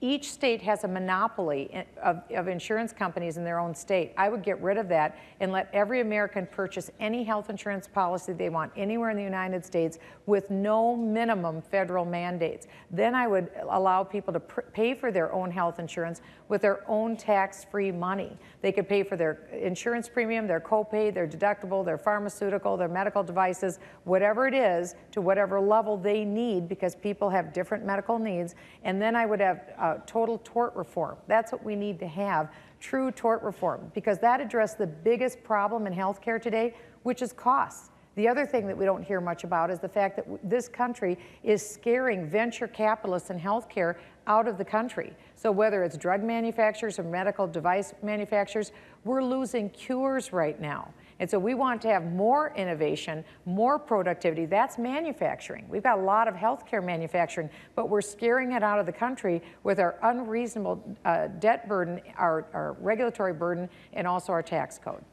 each state has a monopoly of insurance companies in their own state. I would get rid of that and let every American purchase any health insurance policy they want anywhere in the United States with no minimum federal mandates. Then I would allow people to pay for their own health insurance with their own tax-free money. They could pay for their insurance premium, their copay, their deductible, their pharmaceutical, their medical devices, whatever it is, to whatever level they need, because people have different medical needs. And then I would have total tort reform. That's what we need to have, true tort reform, because that addressed the biggest problem in healthcare today, which is costs. The other thing that we don't hear much about is the fact that this country is scaring venture capitalists in healthcare out of the country. So whether it's drug manufacturers or medical device manufacturers, we're losing cures right now. And so we want to have more innovation, more productivity. That's manufacturing. We've got a lot of healthcare manufacturing, but we're scaring it out of the country with our unreasonable debt burden, our regulatory burden, and also our tax code.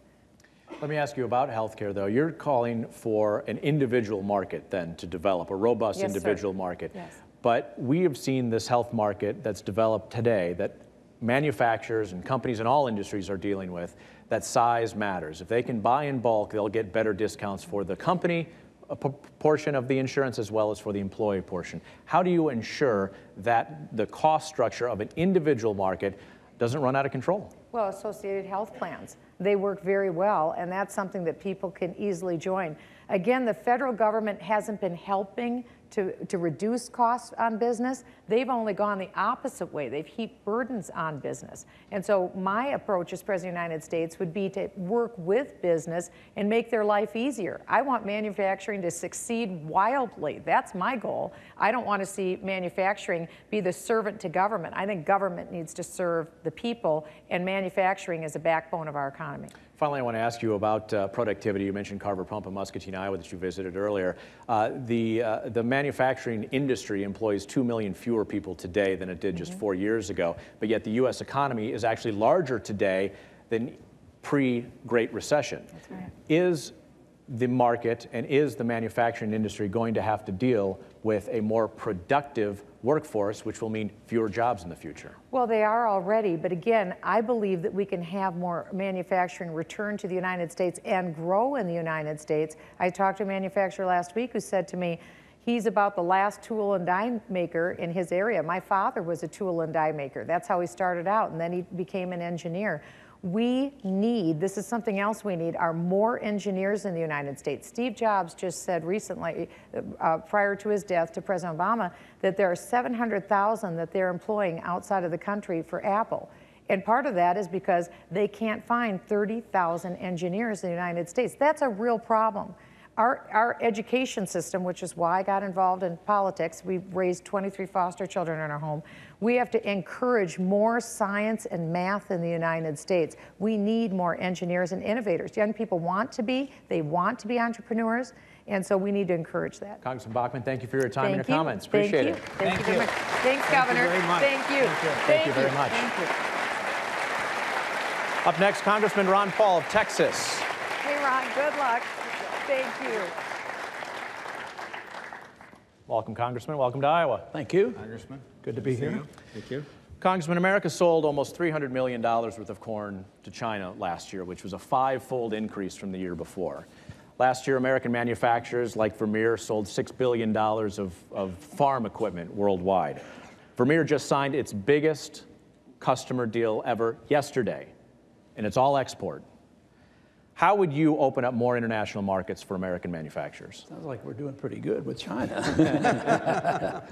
Let me ask you about healthcare, though. You're calling for an individual market, then, to develop, a robust individual market. Yes. But we have seen this health market that's developed today that manufacturers and companies in all industries are dealing with, that size matters. If they can buy in bulk, they'll get better discounts for the company portion of the insurance as well as for the employee portion. How do you ensure that the cost structure of an individual market doesn't run out of control? Well, associated health plans. They work very well, and that's something that people can easily join. Again, the federal government hasn't been helping to reduce costs on business. They've only gone the opposite way. They've heaped burdens on business. And so my approach as President of the United States would be to work with business and make their life easier. I want manufacturing to succeed wildly. That's my goal. I don't want to see manufacturing be the servant to government. I think government needs to serve the people, and manufacturing is a backbone of our economy. Finally, I want to ask you about productivity. You mentioned Carver Pump in Muscatine, Iowa, that you visited earlier. The manufacturing industry employs 2 million fewer people today than it did just 4 years ago, but yet the U.S. economy is actually larger today than pre-Great Recession. That's right. Is the market and is the manufacturing industry going to have to deal with a more productive workforce, which will mean fewer jobs in the future? Well, they are already, but again, I believe that we can have more manufacturing return to the United States and grow in the United States. I talked to a manufacturer last week who said to me, he's about the last tool and die maker in his area. My father was a tool and die maker. That's how he started out, and then he became an engineer. We need, this is something else we need, are more engineers in the United States. Steve Jobs just said recently, prior to his death, to President Obama, that there are 700,000 that they're employing outside of the country for Apple. And part of that is because they can't find 30,000 engineers in the United States. That's a real problem. Our education system, which is why I got involved in politics, we've raised 23 foster children in our home. We have to encourage more science and math in the United States. We need more engineers and innovators. Young people want to be, they want to be entrepreneurs, and so we need to encourage that. Congressman Bachmann, thank you for your time and your comments. Appreciate it. Thank you very much. Thanks, Governor. Thank you very much. Thank you. Thank you very much. Thank you. Up next, Congressman Ron Paul of Texas. Hey, Ron. Good luck. Thank you. Welcome, Congressman. Welcome to Iowa. Thank you. Congressman. Good to be here. Thank you. Congressman, America sold almost $300 million worth of corn to China last year, which was a 5-fold increase from the year before. Last year, American manufacturers like Vermeer sold $6 billion of farm equipment worldwide. Vermeer just signed its biggest customer deal ever yesterday, and it's all export. How would you open up more international markets for American manufacturers? Sounds like we're doing pretty good with China.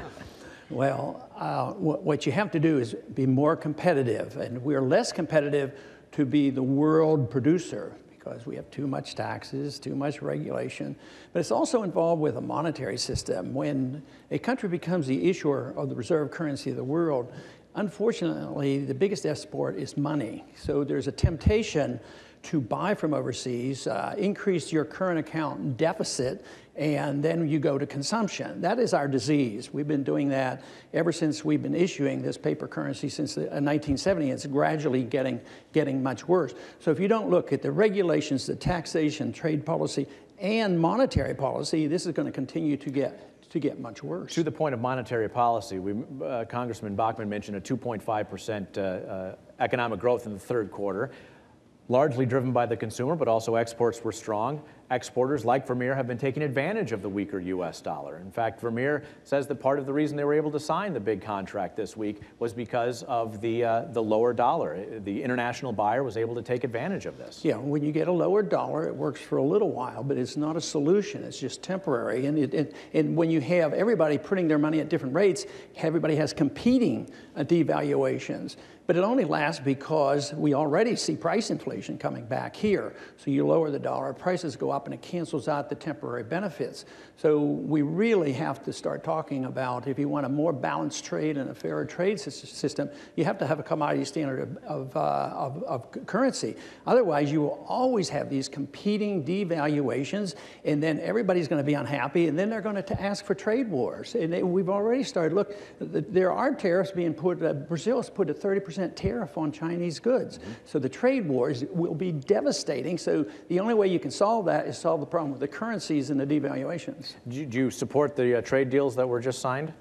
Well, what you have to do is be more competitive, and we're less competitive to be the world producer because we have too much taxes, too much regulation, but it's also involved with a monetary system. When a country becomes the issuer of the reserve currency of the world, unfortunately, the biggest export is money. So there's a temptation to buy from overseas, increase your current account deficit, and then you go to consumption. That is our disease. We've been doing that ever since we've been issuing this paper currency since 1970. It's gradually getting much worse. So if you don't look at the regulations, the taxation, trade policy, and monetary policy, this is going to continue to get much worse. To the point of monetary policy, Congressman Bachmann mentioned a 2.5% economic growth in the third quarter. Largely driven by the consumer, but also exports were strong. Exporters like Vermeer have been taking advantage of the weaker U.S. dollar. In fact, Vermeer says that part of the reason they were able to sign the big contract this week was because of the lower dollar. The international buyer was able to take advantage of this. Yeah, when you get a lower dollar, it works for a little while, but it's not a solution. It's just temporary. And when you have everybody putting their money at different rates, everybody has competing devaluations. But it only lasts because we already see price inflation coming back here. So you lower the dollar, prices go up, and it cancels out the temporary benefits. So we really have to start talking about, if you want a more balanced trade and a fairer trade system, you have to have a commodity standard of currency. Otherwise, you will always have these competing devaluations, and then everybody's going to be unhappy, and then they're going to ask for trade wars. And we've already started. Look, there are tariffs being put. Brazil has put a 30% tariff on Chinese goods. So the trade wars will be devastating. So the only way you can solve that is solve the problem with the currencies and the devaluations. Do you support the trade deals that were just signed?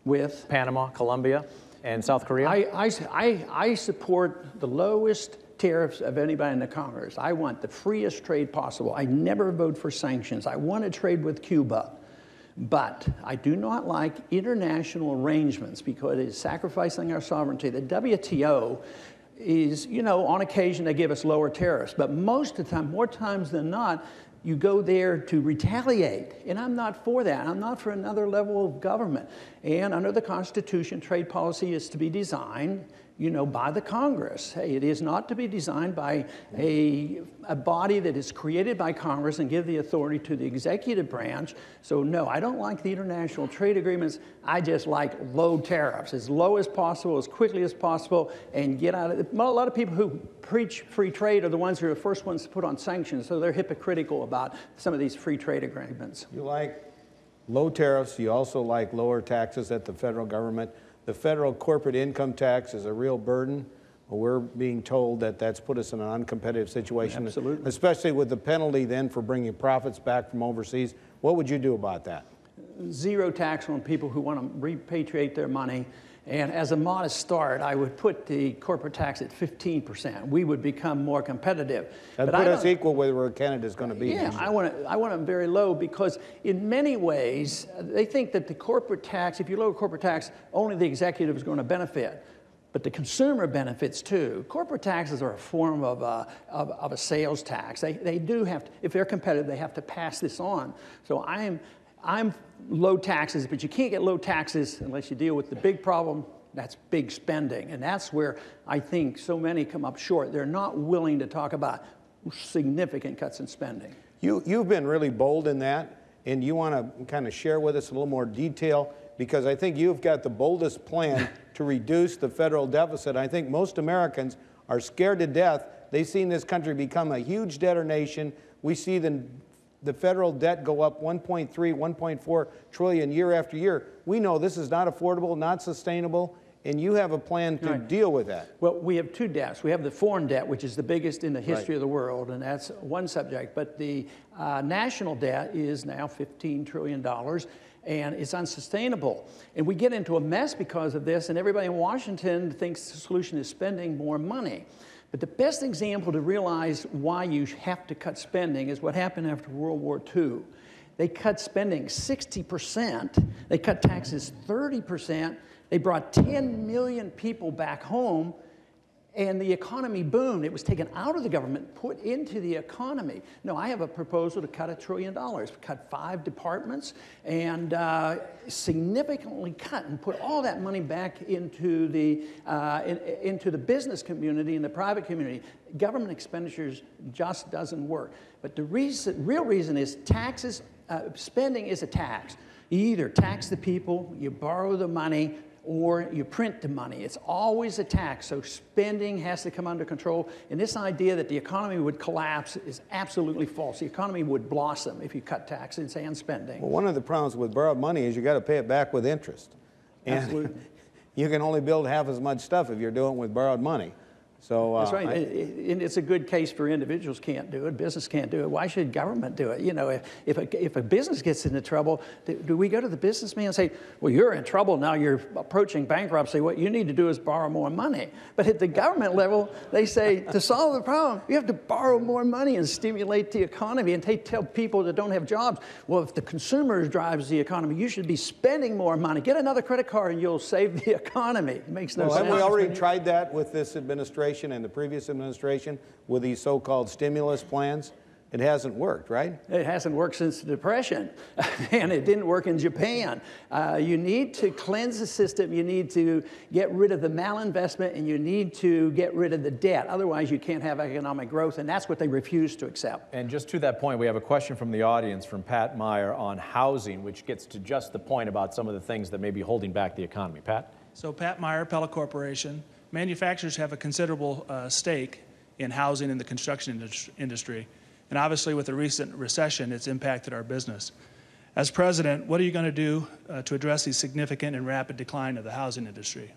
With? Panama, Colombia, and South Korea? I support the lowest tariffs of anybody in the Congress. I want the freest trade possible. I never vote for sanctions. I want to trade with Cuba. But I do not like international arrangements because it is sacrificing our sovereignty. The WTO is, you know, on occasion they give us lower tariffs, but most of the time, more times than not, you go there to retaliate, and I'm not for that. I'm not for another level of government. And under the Constitution, trade policy is to be designed, you know, by the Congress. Hey, it is not to be designed by a body that is created by Congress and give the authority to the executive branch. So no, I don't like the international trade agreements. I just like low tariffs, as low as possible, as quickly as possible, and get out of it. A lot of people who preach free trade are the ones who are the first ones to put on sanctions, so they're hypocritical about some of these free trade agreements. You like low tariffs. You also like lower taxes at the federal government. The federal corporate income tax is a real burden. We're being told that that's put us in an uncompetitive situation. Absolutely. Especially with the penalty then for bringing profits back from overseas. What would you do about that? Zero tax on people who want to repatriate their money. And as a modest start, I would put the corporate tax at 15%. We would become more competitive. That'd put us equal with where Canada's going to be. Yeah, I want them very low because in many ways, they think that the corporate tax, if you lower corporate tax, only the executive is going to benefit. But the consumer benefits too. Corporate taxes are a form of a sales tax. They do have to, if they're competitive, they have to pass this on. So I'm low taxes, but you can't get low taxes unless you deal with the big problem. That's big spending. And that's where I think so many come up short. They're not willing to talk about significant cuts in spending. You've been really bold in that, and you want to kind of share with us a little more detail, because I think you've got the boldest plan to reduce the federal deficit. I think most Americans are scared to death. They've seen this country become a huge debtor nation. We see the federal debt go up 1.3, 1.4 trillion year after year. We know this is not affordable, not sustainable, and you have a plan to deal with that. Well, we have two debts. We have the foreign debt, which is the biggest in the history of the world, and that's one subject. But the national debt is now $15 trillion, and it's unsustainable. And we get into a mess because of this, and everybody in Washington thinks the solution is spending more money. But the best example to realize why you have to cut spending is what happened after World War II. They cut spending 60%, they cut taxes 30%, they brought 10 million people back home, and the economy boomed. It was taken out of the government, put into the economy. No, I have a proposal to cut $1 trillion, cut 5 departments, and significantly cut and put all that money back into the business community and the private community. Government expenditures just doesn't work. But the real reason is taxes. Spending is a tax. You either tax the people, you borrow the money, or you print the money. It's always a tax, so spending has to come under control. And this idea that the economy would collapse is absolutely false. The economy would blossom if you cut taxes and spending. Well, one of the problems with borrowed money is you got to pay it back with interest. And absolutely. You can only build half as much stuff if you're doing it with borrowed money. So, that's right. And it's a good case for individuals can't do it, business can't do it. Why should government do it? You know, if a business gets into trouble, do we go to the businessman and say, well, you're in trouble now, you're approaching bankruptcy, what you need to do is borrow more money. But at the government level, they say, to solve the problem, you have to borrow more money and stimulate the economy. And they tell people that don't have jobs, well, if the consumer drives the economy, you should be spending more money. Get another credit card and you'll save the economy. It makes no sense. Haven't we already tried that with this administration and the previous administration with these so-called stimulus plans? It hasn't worked, right? It hasn't worked since the Depression, and it didn't work in Japan. You need to cleanse the system, you need to get rid of the malinvestment, and you need to get rid of the debt. Otherwise, you can't have economic growth, and that's what they refuse to accept. And just to that point, we have a question from the audience from Pat Meyer on housing, which gets to just the point about some of the things that may be holding back the economy. Pat? So Pat Meyer, Pella Corporation. Manufacturers have a considerable stake in housing and the construction industry. And obviously with the recent recession, it's impacted our business. As president, what are you going to do to address the significant and rapid decline of the housing industry?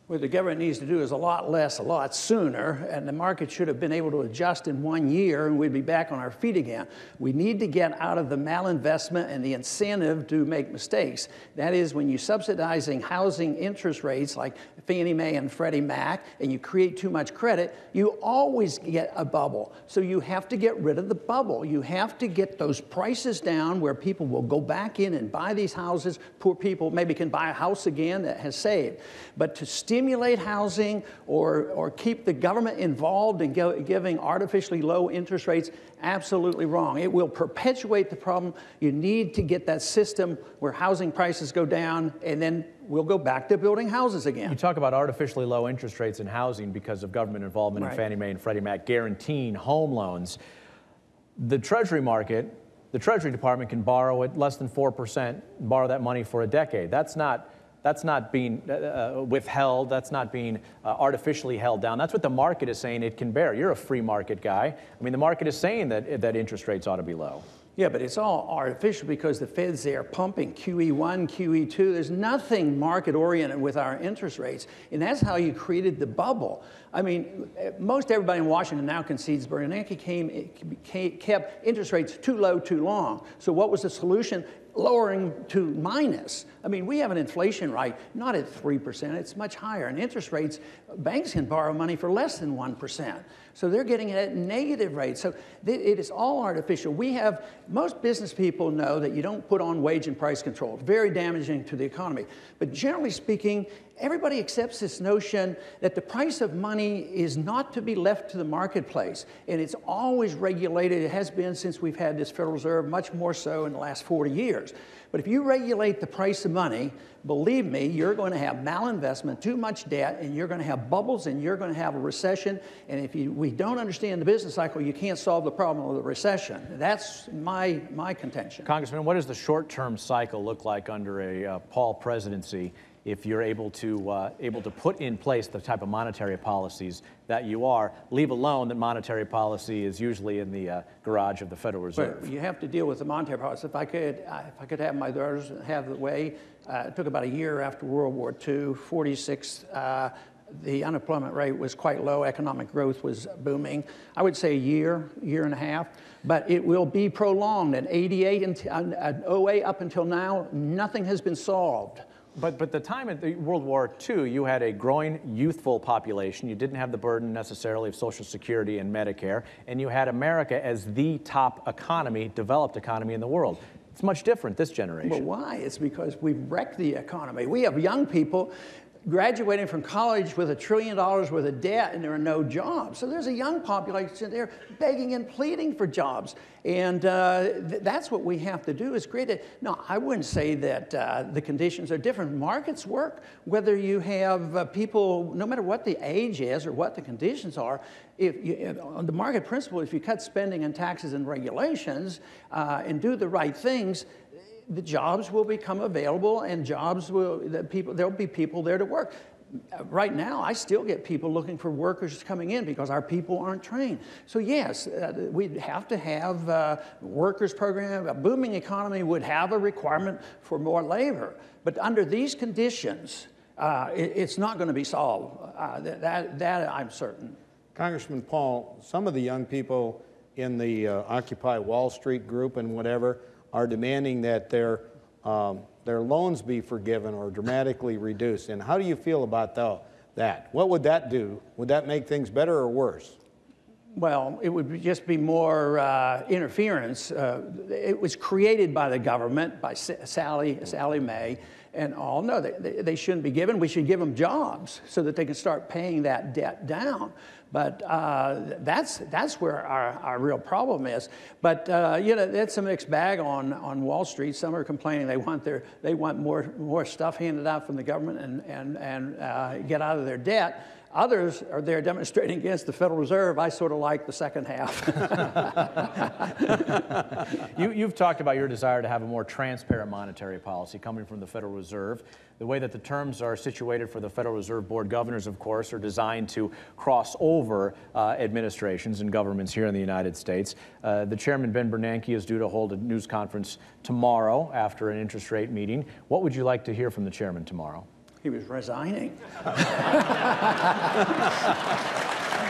What the government needs to do is a lot less, a lot sooner, and the market should have been able to adjust in 1 year and we'd be back on our feet again. We need to get out of the malinvestment and the incentive to make mistakes. That is, when you're subsidizing housing interest rates like Fannie Mae and Freddie Mac and you create too much credit, you always get a bubble. So you have to get rid of the bubble. You have to get those prices down where people will go back in and buy these houses. Poor people maybe can buy a house again that has saved. But to stimulate housing or keep the government involved in giving artificially low interest rates, absolutely wrong. It will perpetuate the problem. You need to get that system where housing prices go down, and then we'll go back to building houses again. You talk about artificially low interest rates in housing because of government involvement in Fannie Mae and Freddie Mac guaranteeing home loans. The Treasury market, the Treasury Department can borrow at less than 4%, borrow that money for a decade. That's not being withheld. That's not being artificially held down. That's what the market is saying it can bear. You're a free market guy. I mean, the market is saying that interest rates ought to be low. Yeah, but it's all artificial because the Fed's there pumping QE1, QE2. There's nothing market-oriented with our interest rates, and that's how you created the bubble. I mean, most everybody in Washington now concedes Bernanke kept interest rates too low too long. So what was the solution? Lowering to minus. I mean, we have an inflation rate, not at 3%, it's much higher. And interest rates, banks can borrow money for less than 1%. So they're getting it at negative rates. So it is all artificial. Most business people know that you don't put on wage and price control. It's very damaging to the economy. But generally speaking, everybody accepts this notion that the price of money is not to be left to the marketplace. And it's always regulated. It has been since we've had this Federal Reserve, much more so in the last 40 years. But if you regulate the price of money, believe me, you're going to have malinvestment, too much debt, and you're going to have bubbles, and you're going to have a recession. And if we don't understand the business cycle, you can't solve the problem of the recession. That's my contention. Congressman, what does the short-term cycle look like under a Paul presidency? if you're able to put in place the type of monetary policies that you are, leave alone that monetary policy is usually in the garage of the Federal Reserve. But you have to deal with the monetary policy. If I could have my daughters have the way, it took about a year after World War II, 46. The unemployment rate was quite low. Economic growth was booming. I would say a year and a half, but it will be prolonged. In 88 and 08 up until now, nothing has been solved. But the time at the World War II, you had a growing youthful population. You didn't have the burden necessarily of Social Security and Medicare, and you had America as the top economy, developed economy in the world. It's much different this generation. Well, why? It's because we've wrecked the economy. We have young people graduating from college with $1 trillion worth of debt, and there are no jobs. So there's a young population there begging and pleading for jobs. And that's what we have to do, is create it. No, I wouldn't say that the conditions are different. Markets work, whether you have people, no matter what the age is or what the conditions are. On the market principle, if you cut spending and taxes and regulations and do the right things, the jobs will become available, and there'll be people there to work. Right now, I still get people looking for workers coming in because our people aren't trained. So yes, we'd have to have a workers program. A booming economy would have a requirement for more labor. But under these conditions, it's not going to be solved. That I'm certain. Congressman Paul, some of the young people in the Occupy Wall Street group and whatever are demanding that their loans be forgiven or dramatically reduced. And how do you feel about that? What would that do? Would that make things better or worse? Well, it would just be more interference. It was created by the government, by Sally Mae, and all. No, they shouldn't be given. We should give them jobs so that they can start paying that debt down. But that's where our real problem is. But you know, that's a mixed bag on Wall Street. Some are complaining they want more stuff handed out from the government and get out of their debt. Others are there demonstrating against the Federal Reserve. I sort of like the second half. You've talked about your desire to have a more transparent monetary policy coming from the Federal Reserve. The way that the terms are situated for the Federal Reserve Board governors, of course, are designed to cross over administrations and governments here in the United States. The chairman, Ben Bernanke, is due to hold a news conference tomorrow after an interest rate meeting. What would you like to hear from the chairman tomorrow? He was resigning.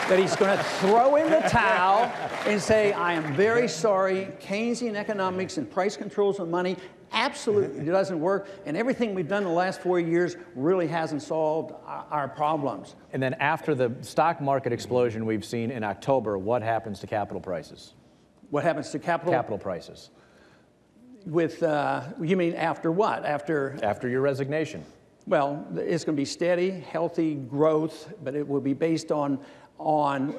That he's going to throw in the towel and say, I am very sorry, Keynesian economics and price controls of money absolutely doesn't work, and everything we've done in the last 4 years really hasn't solved our problems. And then after the stock market explosion we've seen in October, what happens to capital prices? What happens to capital prices? With, you mean after what? After your resignation. Well, it's going to be steady, healthy growth, but it will be based on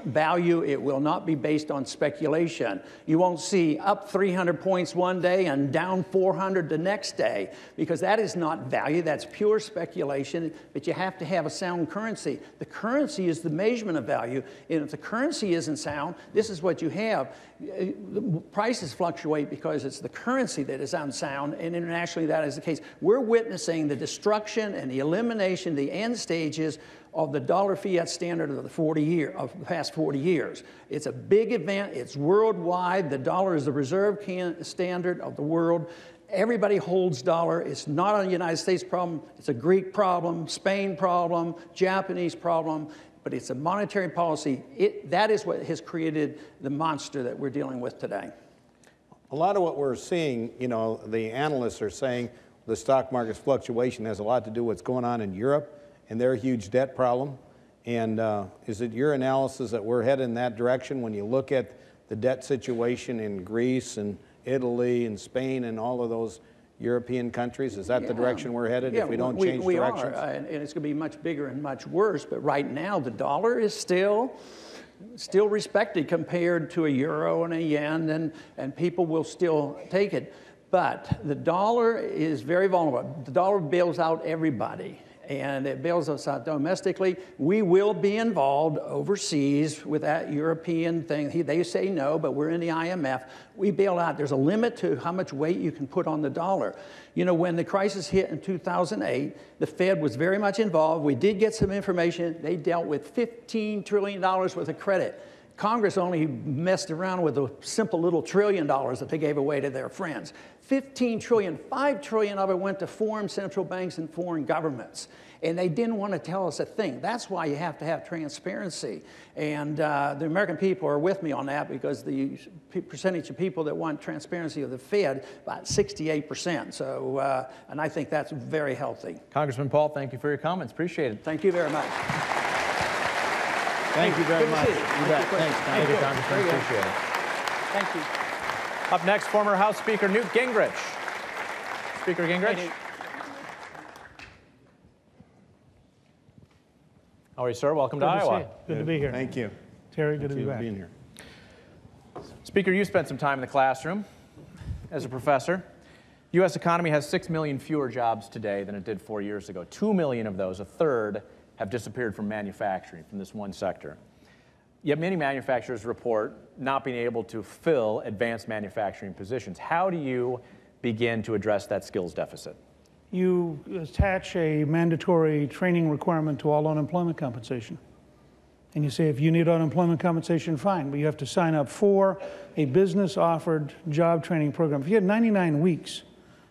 value. It will not be based on speculation. You won't see up 300 points one day and down 400 the next day, because that is not value. That's pure speculation, but you have to have a sound currency. The currency is the measurement of value, and if the currency isn't sound, this is what you have. The prices fluctuate because it's the currency that is unsound, and internationally that is the case. We're witnessing the destruction and the elimination, the end stages of the dollar fiat standard of the past 40 years. It's a big event. It's worldwide. The dollar is the reserve standard of the world. Everybody holds dollar. It's not a United States problem. It's a Greek problem, Spain problem, Japanese problem. But it's a monetary policy. That is what has created the monster that we're dealing with today. A lot of what we're seeing, you know, the analysts are saying the stock market's fluctuation has a lot to do with what's going on in Europe and their huge debt problem. And is it your analysis that we're headed in that direction when you look at the debt situation in Greece and Italy and Spain and all of those European countries? Is that the direction we're headed if we don't change directions? We are, and it's going to be much bigger and much worse. But right now, the dollar is still respected compared to a euro and a yen, and people will still take it. But the dollar is very vulnerable. The dollar bails out everybody. and it bails us out domestically. We will be involved overseas with that European thing. They say no, but we're in the IMF. We bail out. There's a limit to how much weight you can put on the dollar. You know, when the crisis hit in 2008, the Fed was very much involved. We did get some information. They dealt with $15 trillion worth of credit. Congress only messed around with a simple little $1 trillion that they gave away to their friends. 15 trillion, 5 trillion of it went to foreign central banks and foreign governments. And they didn't want to tell us a thing. That's why you have to have transparency. And the American people are with me on that, because the percentage of people that want transparency of the Fed, about 68%. So, and I think that's very healthy. Congressman Paul, thank you for your comments. Appreciate it. Thank you very much. Thank you very much. You bet. Thanks. Thank you, Congressman. Appreciate it. Thank you. Up next, former House Speaker Newt Gingrich. Speaker Gingrich. How are you, sir? Welcome to Iowa. Good to be here. Thank you. Terry, good to be back. Being here. Speaker, you spent some time in the classroom as a professor. The U.S. economy has 6 million fewer jobs today than it did 4 years ago. 2 million of those, a third, have disappeared from manufacturing, from this one sector. Yet many manufacturers report not being able to fill advanced manufacturing positions. How do you begin to address that skills deficit? You attach a mandatory training requirement to all unemployment compensation. And you say, if you need unemployment compensation, fine, but you have to sign up for a business-offered job training program. If you had 99 weeks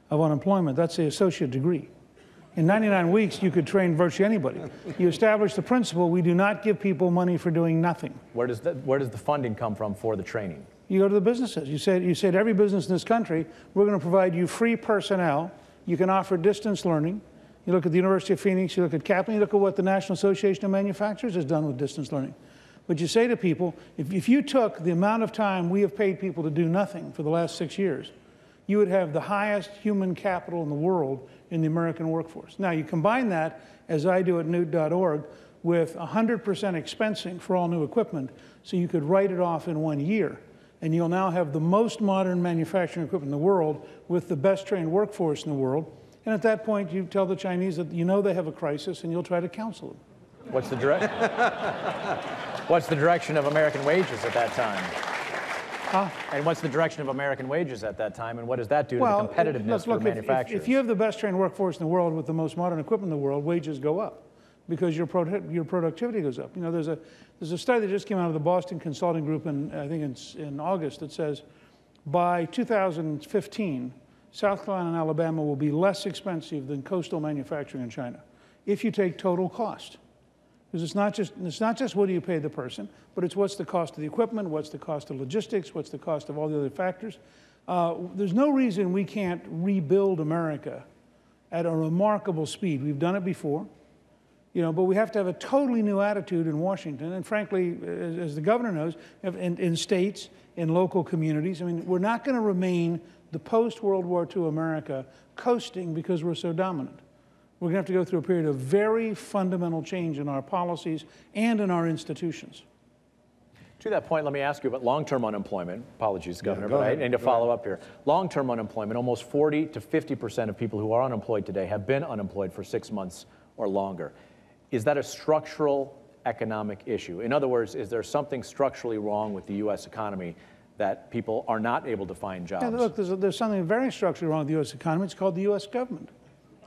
of unemployment, that's the associate degree. In 99 weeks, you could train virtually anybody. You establish the principle, we do not give people money for doing nothing. Where does the funding come from for the training? You go to the businesses. You say to every business in this country, we're going to provide you free personnel. You can offer distance learning. You look at the University of Phoenix, you look at Kaplan, you look at what the National Association of Manufacturers has done with distance learning. But you say to people, if you took the amount of time we have paid people to do nothing for the last 6 years, you would have the highest human capital in the world in the American workforce. Now, you combine that, as I do at newt.org, with 100% expensing for all new equipment, so you could write it off in 1 year. And you'll now have the most modern manufacturing equipment in the world with the best trained workforce in the world. And at that point, you tell the Chinese that you know they have a crisis and you'll try to counsel them. What's the direction of American wages at that time? And what's the direction of American wages at that time, and what does that do to the competitiveness for manufacturers? If you have the best trained workforce in the world with the most modern equipment in the world, wages go up because your productivity goes up. You know, there's a study that just came out of the Boston Consulting Group, I think it's in August, that says by 2015, South Carolina and Alabama will be less expensive than coastal manufacturing in China if you take total cost. Because it's not just what do you pay the person, but it's what's the cost of the equipment, what's the cost of logistics, what's the cost of all the other factors. There's no reason we can't rebuild America at a remarkable speed. We've done it before, you know, but we have to have a totally new attitude in Washington. And frankly, as the governor knows, in states, in local communities, I mean, we're not going to remain the post-World War II America coasting because we're so dominant. We're going to have to go through a period of very fundamental change in our policies and in our institutions. To that point, let me ask you about long-term unemployment. Apologies, Governor, but I need to follow up here. Long-term unemployment, almost 40 to 50% of people who are unemployed today have been unemployed for 6 months or longer. Is that a structural economic issue? In other words, is there something structurally wrong with the U.S. economy that people are not able to find jobs? Yeah, look, there's something very structurally wrong with the U.S. economy. It's called the U.S. government.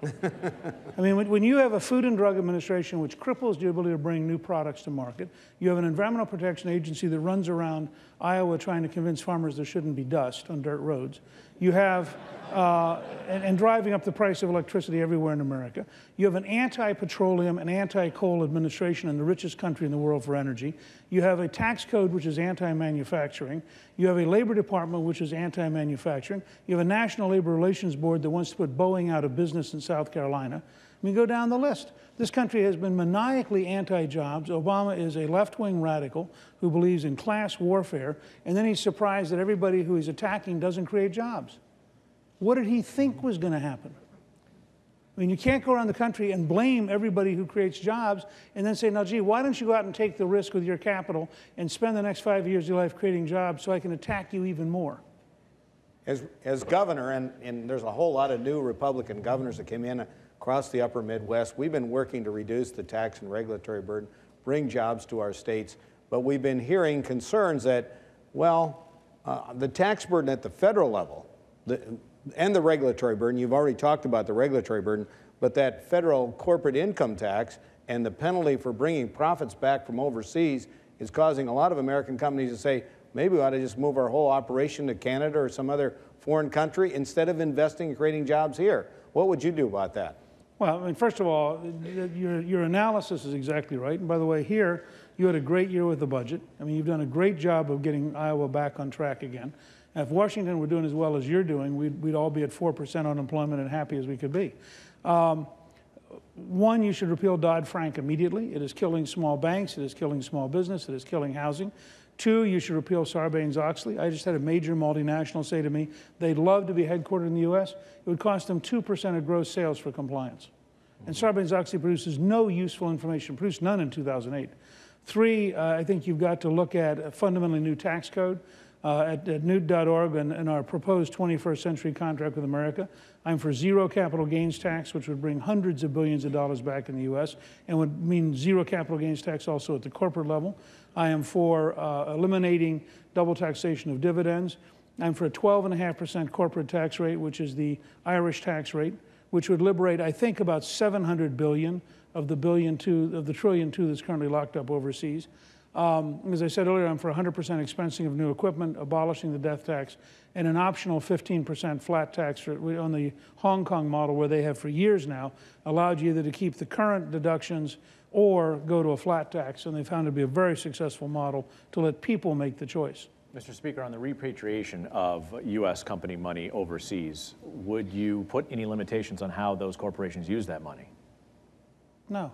I mean, when you have a Food and Drug Administration which cripples your ability to bring new products to market, you have an Environmental Protection Agency that runs around Iowa trying to convince farmers there shouldn't be dust on dirt roads. You have, and driving up the price of electricity everywhere in America. You have an anti-petroleum and anti-coal administration in the richest country in the world for energy. You have a tax code which is anti-manufacturing. You have a Labor Department which is anti-manufacturing. You have a National Labor Relations Board that wants to put Boeing out of business in South Carolina. I mean, go down the list. This country has been maniacally anti-jobs. Obama is a left-wing radical who believes in class warfare, and then he's surprised that everybody who he's attacking doesn't create jobs. What did he think was going to happen? I mean, you can't go around the country and blame everybody who creates jobs and then say, now, gee, why don't you go out and take the risk with your capital and spend the next 5 years of your life creating jobs so I can attack you even more? As governor, and there's a whole lot of new Republican governors that came in across the upper Midwest. We've been working to reduce the tax and regulatory burden, bring jobs to our states, but we've been hearing concerns that, well, the tax burden at the federal level and the regulatory burden, you've already talked about the regulatory burden, but that federal corporate income tax and the penalty for bringing profits back from overseas is causing a lot of American companies to say, maybe we ought to just move our whole operation to Canada or some other foreign country instead of investing and creating jobs here. What would you do about that? Well, I mean, first of all, your analysis is exactly right. And by the way, here, you had a great year with the budget. I mean, you've done a great job of getting Iowa back on track again. And if Washington were doing as well as you're doing, we'd all be at 4% unemployment and happy as we could be. One, you should repeal Dodd-Frank immediately. It is killing small banks. It is killing small business. It is killing housing. Two, you should repeal Sarbanes-Oxley. I just had a major multinational say to me, they'd love to be headquartered in the U.S. It would cost them 2% of gross sales for compliance. And Sarbanes-Oxley produces no useful information, produced none in 2008. Three, I think you've got to look at a fundamentally new tax code. At newt.org and our proposed 21st century contract with America, I'm for zero capital gains tax, which would bring hundreds of billions of dollars back in the U.S. and would mean zero capital gains tax also at the corporate level. I am for eliminating double taxation of dividends. I'm for a 12.5% corporate tax rate, which is the Irish tax rate, which would liberate, I think, about $700 billion of the $1.2 trillion that's currently locked up overseas. As I said earlier, I'm for 100% expensing of new equipment, abolishing the death tax, and an optional 15% flat tax on the Hong Kong model, where they have for years now allowed you either to keep the current deductions or go to a flat tax, and they found it to be a very successful model to let people make the choice. Mr. Speaker, on the repatriation of U.S. company money overseas, would you put any limitations on how those corporations use that money? No.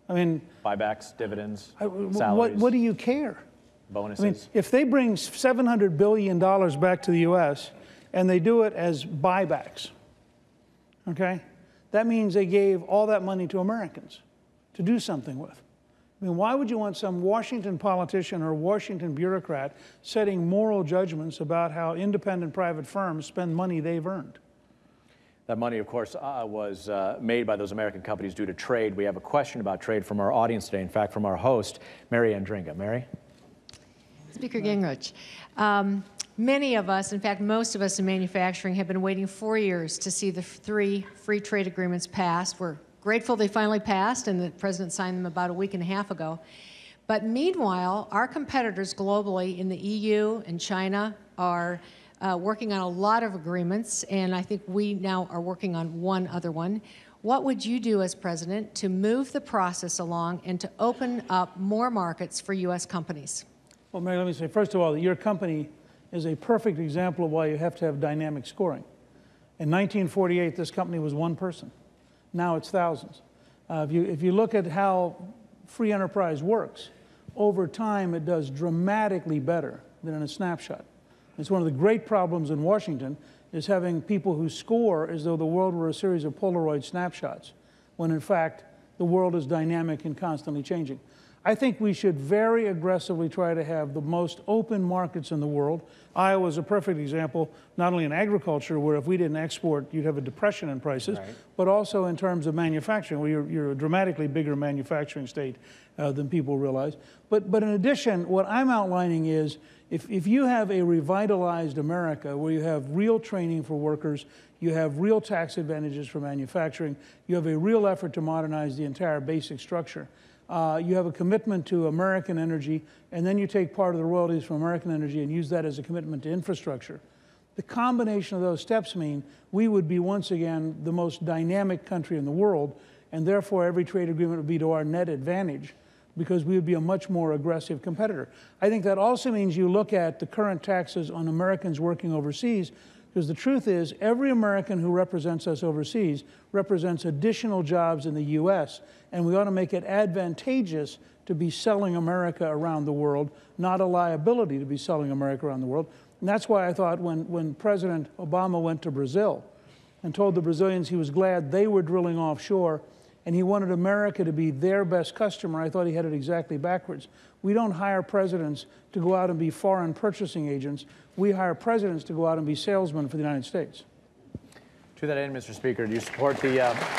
I mean, buybacks, dividends, salaries. What do you care? Bonuses. I mean, if they bring $700 billion back to the U.S. and they do it as buybacks, okay, that means they gave all that money to Americans to do something with. I mean, why would you want some Washington politician or Washington bureaucrat setting moral judgments about how independent private firms spend money they've earned? That money, of course, was made by those American companies due to trade. We have a question about trade from our audience today, in fact, from our host, Mary Andringa. Mary? Speaker Gingrich, many of us, in fact, most of us in manufacturing have been waiting 4 years to see the 3 free trade agreements passed. We're grateful they finally passed, and the President signed them about a week and a half ago. But meanwhile, our competitors globally in the EU and China are working on a lot of agreements, and I think we now are working on one other one. What would you do as president to move the process along and to open up more markets for U.S. companies? Well, Mary, let me say, first of all, that your company is a perfect example of why you have to have dynamic scoring. In 1948, this company was one person. Now it's thousands. If you look at how free enterprise works, over time it does dramatically better than in a snapshot. It's one of the great problems in Washington is having people who score as though the world were a series of Polaroid snapshots, when in fact the world is dynamic and constantly changing. I think we should very aggressively try to have the most open markets in the world. Iowa is a perfect example, not only in agriculture, where if we didn't export, you'd have a depression in prices, right, but also in terms of manufacturing, where you're a dramatically bigger manufacturing state than people realize. But in addition, what I'm outlining is, if you have a revitalized America where you have real training for workers, you have real tax advantages for manufacturing, you have a real effort to modernize the entire basic structure, you have a commitment to American energy, and then you take part of the royalties from American energy and use that as a commitment to infrastructure. The combination of those steps mean we would be once again the most dynamic country in the world, and therefore every trade agreement would be to our net advantage, because we would be a much more aggressive competitor. I think that also means you look at the current taxes on Americans working overseas, because the truth is every American who represents us overseas represents additional jobs in the U.S., and we ought to make it advantageous to be selling America around the world, not a liability to be selling America around the world. And that's why I thought when President Obama went to Brazil and told the Brazilians he was glad they were drilling offshore, and he wanted America to be their best customer, I thought he had it exactly backwards. We don't hire presidents to go out and be foreign purchasing agents. We hire presidents to go out and be salesmen for the United States. To that end, Mr. Speaker, do you support the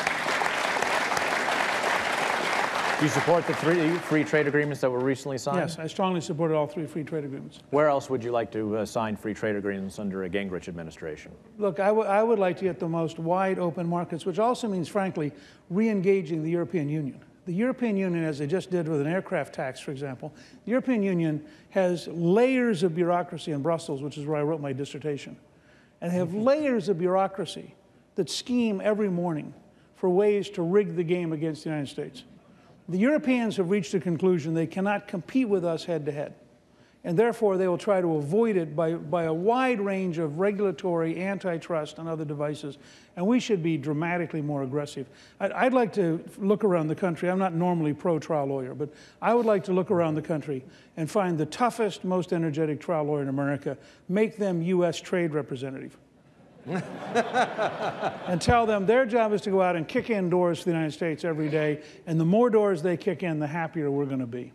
three free trade agreements that were recently signed? Yes, I strongly supported all 3 free trade agreements. Where else would you like to sign free trade agreements under a Gingrich administration? Look, I would like to get the most wide open markets, which also means, frankly, re-engaging the European Union. The European Union, as they just did with an aircraft tax, for example, the European Union has layers of bureaucracy in Brussels, which is where I wrote my dissertation. And they have layers of bureaucracy that scheme every morning for ways to rig the game against the United States. The Europeans have reached a conclusion they cannot compete with us head-to-head. And therefore, they will try to avoid it by a wide range of regulatory, antitrust, and other devices. And we should be dramatically more aggressive. I'd like to look around the country. I'm not normally pro-trial lawyer, but I would like to look around the country and find the toughest, most energetic trial lawyer in America, make them U.S. trade representative. And tell them their job is to go out and kick in doors for the United States every day. And the more doors they kick in, the happier we're going to be.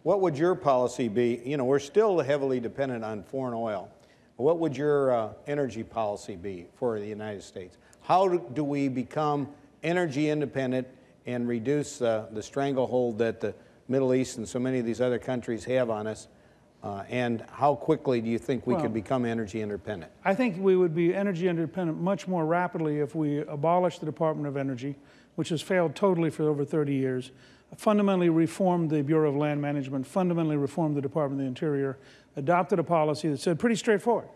What would your policy be? You know, we're still heavily dependent on foreign oil. What would your energy policy be for the United States? How do we become energy independent and reduce the stranglehold that the Middle East and so many of these other countries have on us? And how quickly do you think we could become energy independent? I think we would be energy independent much more rapidly if we abolished the Department of Energy, which has failed totally for over 30 years, fundamentally reformed the Bureau of Land Management, fundamentally reformed the Department of the Interior, adopted a policy that said pretty straightforward.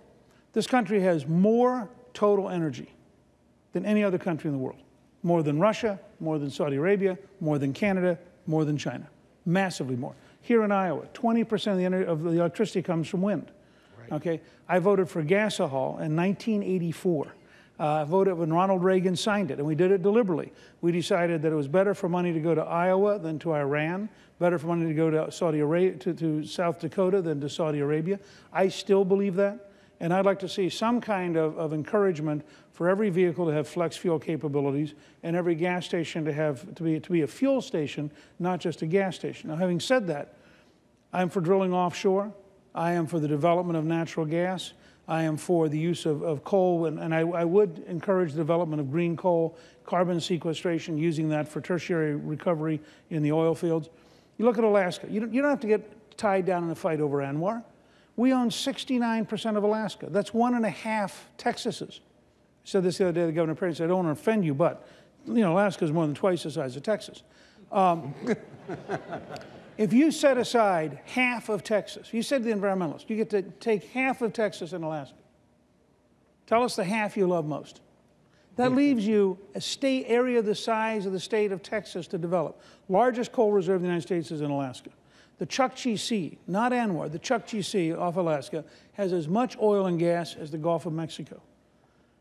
This country has more total energy than any other country in the world. More than Russia, more than Saudi Arabia, more than Canada, more than China. Massively more. Here in Iowa, 20% of the electricity comes from wind. Right. Okay? I voted for Gasohol in 1984. I voted when Ronald Reagan signed it, and we did it deliberately. We decided that it was better for money to go to Iowa than to Iran, better for money to go to Saudi Arabia, to South Dakota than to Saudi Arabia. I still believe that, and I'd like to see some kind of encouragement for every vehicle to have flex fuel capabilities and every gas station to be a fuel station, not just a gas station. Now, having said that, I'm for drilling offshore. I am for the development of natural gas. I am for the use of coal, and I would encourage the development of green coal, carbon sequestration, using that for tertiary recovery in the oil fields. You look at Alaska. You don't have to get tied down in a fight over ANWR. We own 69% of Alaska. That's 1.5 Texases. I said this the other day to Governor Perry. Said, I don't want to offend you, but you know, Alaska is more than twice the size of Texas. If you set aside half of Texas, you said to the environmentalists, you get to take half of Texas and Alaska. Tell us the half you love most. That leaves you a state area the size of the state of Texas to develop. Largest coal reserve in the United States is in Alaska. The Chukchi Sea, not ANWR, the Chukchi Sea off Alaska has as much oil and gas as the Gulf of Mexico.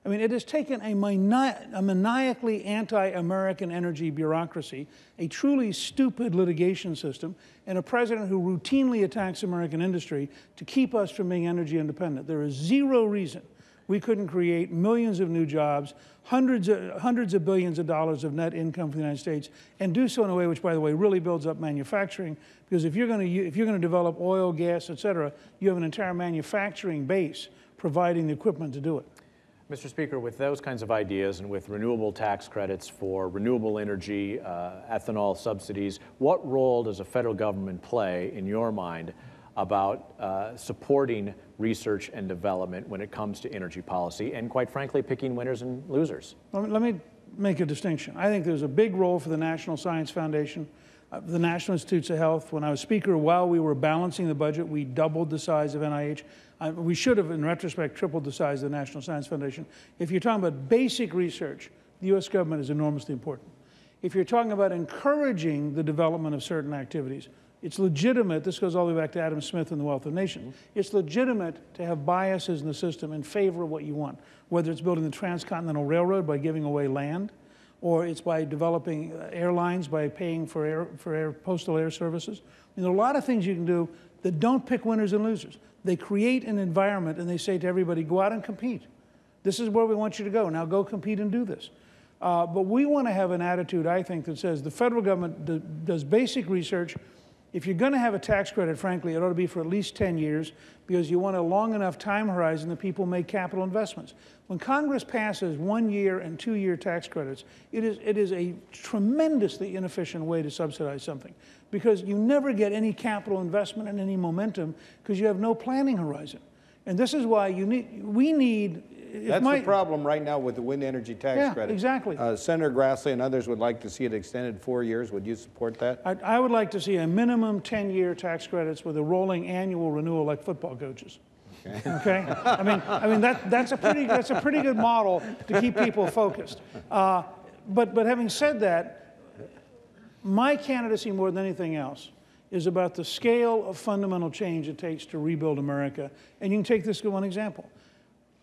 I mean, it has taken a maniacally anti-American energy bureaucracy, a truly stupid litigation system, and a president who routinely attacks American industry to keep us from being energy independent. There is zero reason we couldn't create millions of new jobs, hundreds of billions of dollars of net income for the United States, and do so in a way which, by the way, really builds up manufacturing. Because if you're going to develop oil, gas, et cetera, you have an entire manufacturing base providing the equipment to do it. Mr. Speaker, with those kinds of ideas and with renewable tax credits for renewable energy, ethanol subsidies, what role does the federal government play, in your mind, about supporting research and development when it comes to energy policy and, quite frankly, picking winners and losers? Let me make a distinction. I think there's a big role for the National Science Foundation, the National Institutes of Health. When I was Speaker, while we were balancing the budget, we doubled the size of NIH. We should have, in retrospect, tripled the size of the National Science Foundation. If you're talking about basic research, the U.S. government is enormously important. If you're talking about encouraging the development of certain activities, it's legitimate. This goes all the way back to Adam Smith and the Wealth of Nations. It's legitimate to have biases in the system in favor of what you want, whether it's building the Transcontinental Railroad by giving away land, or it's by developing airlines by paying for postal air services. There are a lot of things you can do that don't pick winners and losers. They create an environment and they say to everybody, go out and compete. This is where we want you to go. Now go compete and do this. But we want to have an attitude, I think, that says the federal government does basic research, If you're going to have a tax credit, frankly, it ought to be for at least 10 years because you want a long enough time horizon that people make capital investments. When Congress passes 1-year and 2-year tax credits, it is a tremendously inefficient way to subsidize something because you never get any capital investment and any momentum because you have no planning horizon. And this is why we need... That's the problem right now with the wind energy tax credit. Exactly. Senator Grassley and others would like to see it extended 4 years. Would you support that? I would like to see a minimum 10-year tax credits with a rolling annual renewal like football coaches. Okay? I mean that's a pretty good model to keep people focused. But having said that, my candidacy more than anything else is about the scale of fundamental change it takes to rebuild America. And you can take this as one example.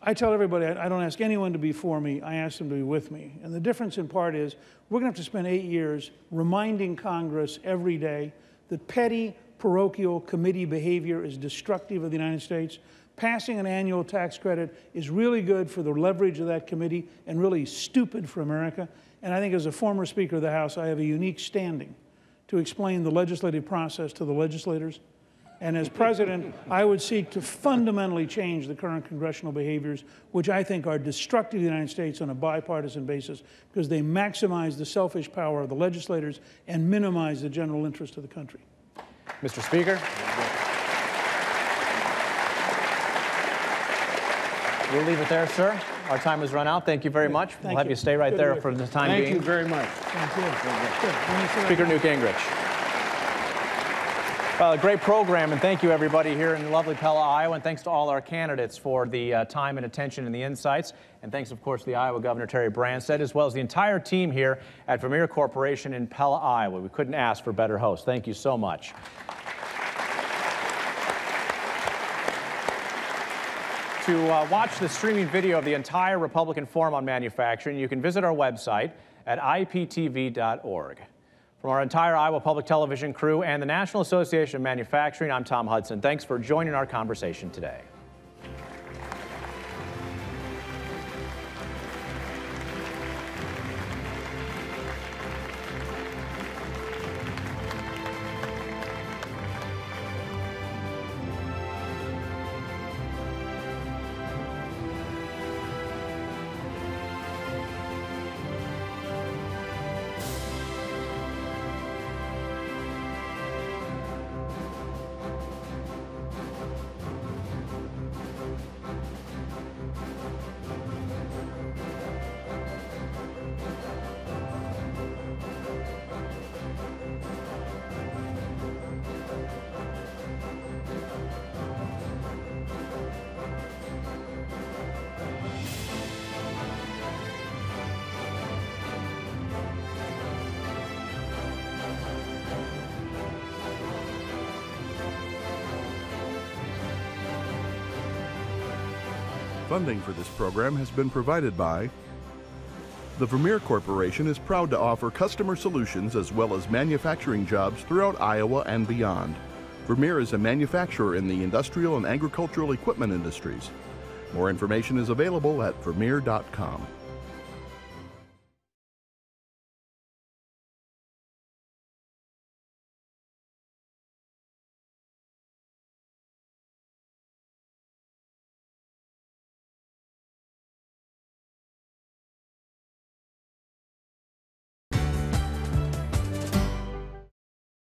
I tell everybody, I don't ask anyone to be for me, I ask them to be with me. And the difference in part is we're going to have to spend 8 years reminding Congress every day that petty, parochial committee behavior is destructive of the United States. Passing an annual tax credit is really good for the leverage of that committee and really stupid for America. And I think as a former Speaker of the House, I have a unique standing to explain the legislative process to the legislators. And as president, I would seek to fundamentally change the current congressional behaviors, which I think are destructive to the United States on a bipartisan basis, because they maximize the selfish power of the legislators and minimize the general interest of the country. Mr. Speaker. We'll leave it there, sir. Our time has run out. Thank you very much. We'll have you stay right there for the time being. Thank you very much. Speaker Newt Gingrich. Well, a great program, and thank you everybody here in lovely Pella, Iowa, and thanks to all our candidates for the time and attention and the insights, and thanks of course to the Iowa Governor Terry Branstad, as well as the entire team here at Vermeer Corporation in Pella, Iowa. We couldn't ask for better hosts. Thank you so much. To watch the streaming video of the entire Republican Forum on Manufacturing, you can visit our website at iptv.org. From our entire Iowa Public Television crew and the National Association of Manufacturing, I'm Tom Hudson. Thanks for joining our conversation today. Funding for this program has been provided by the Vermeer Corporation is proud to offer customer solutions as well as manufacturing jobs throughout Iowa and beyond. Vermeer is a manufacturer in the industrial and agricultural equipment industries. More information is available at vermeer.com.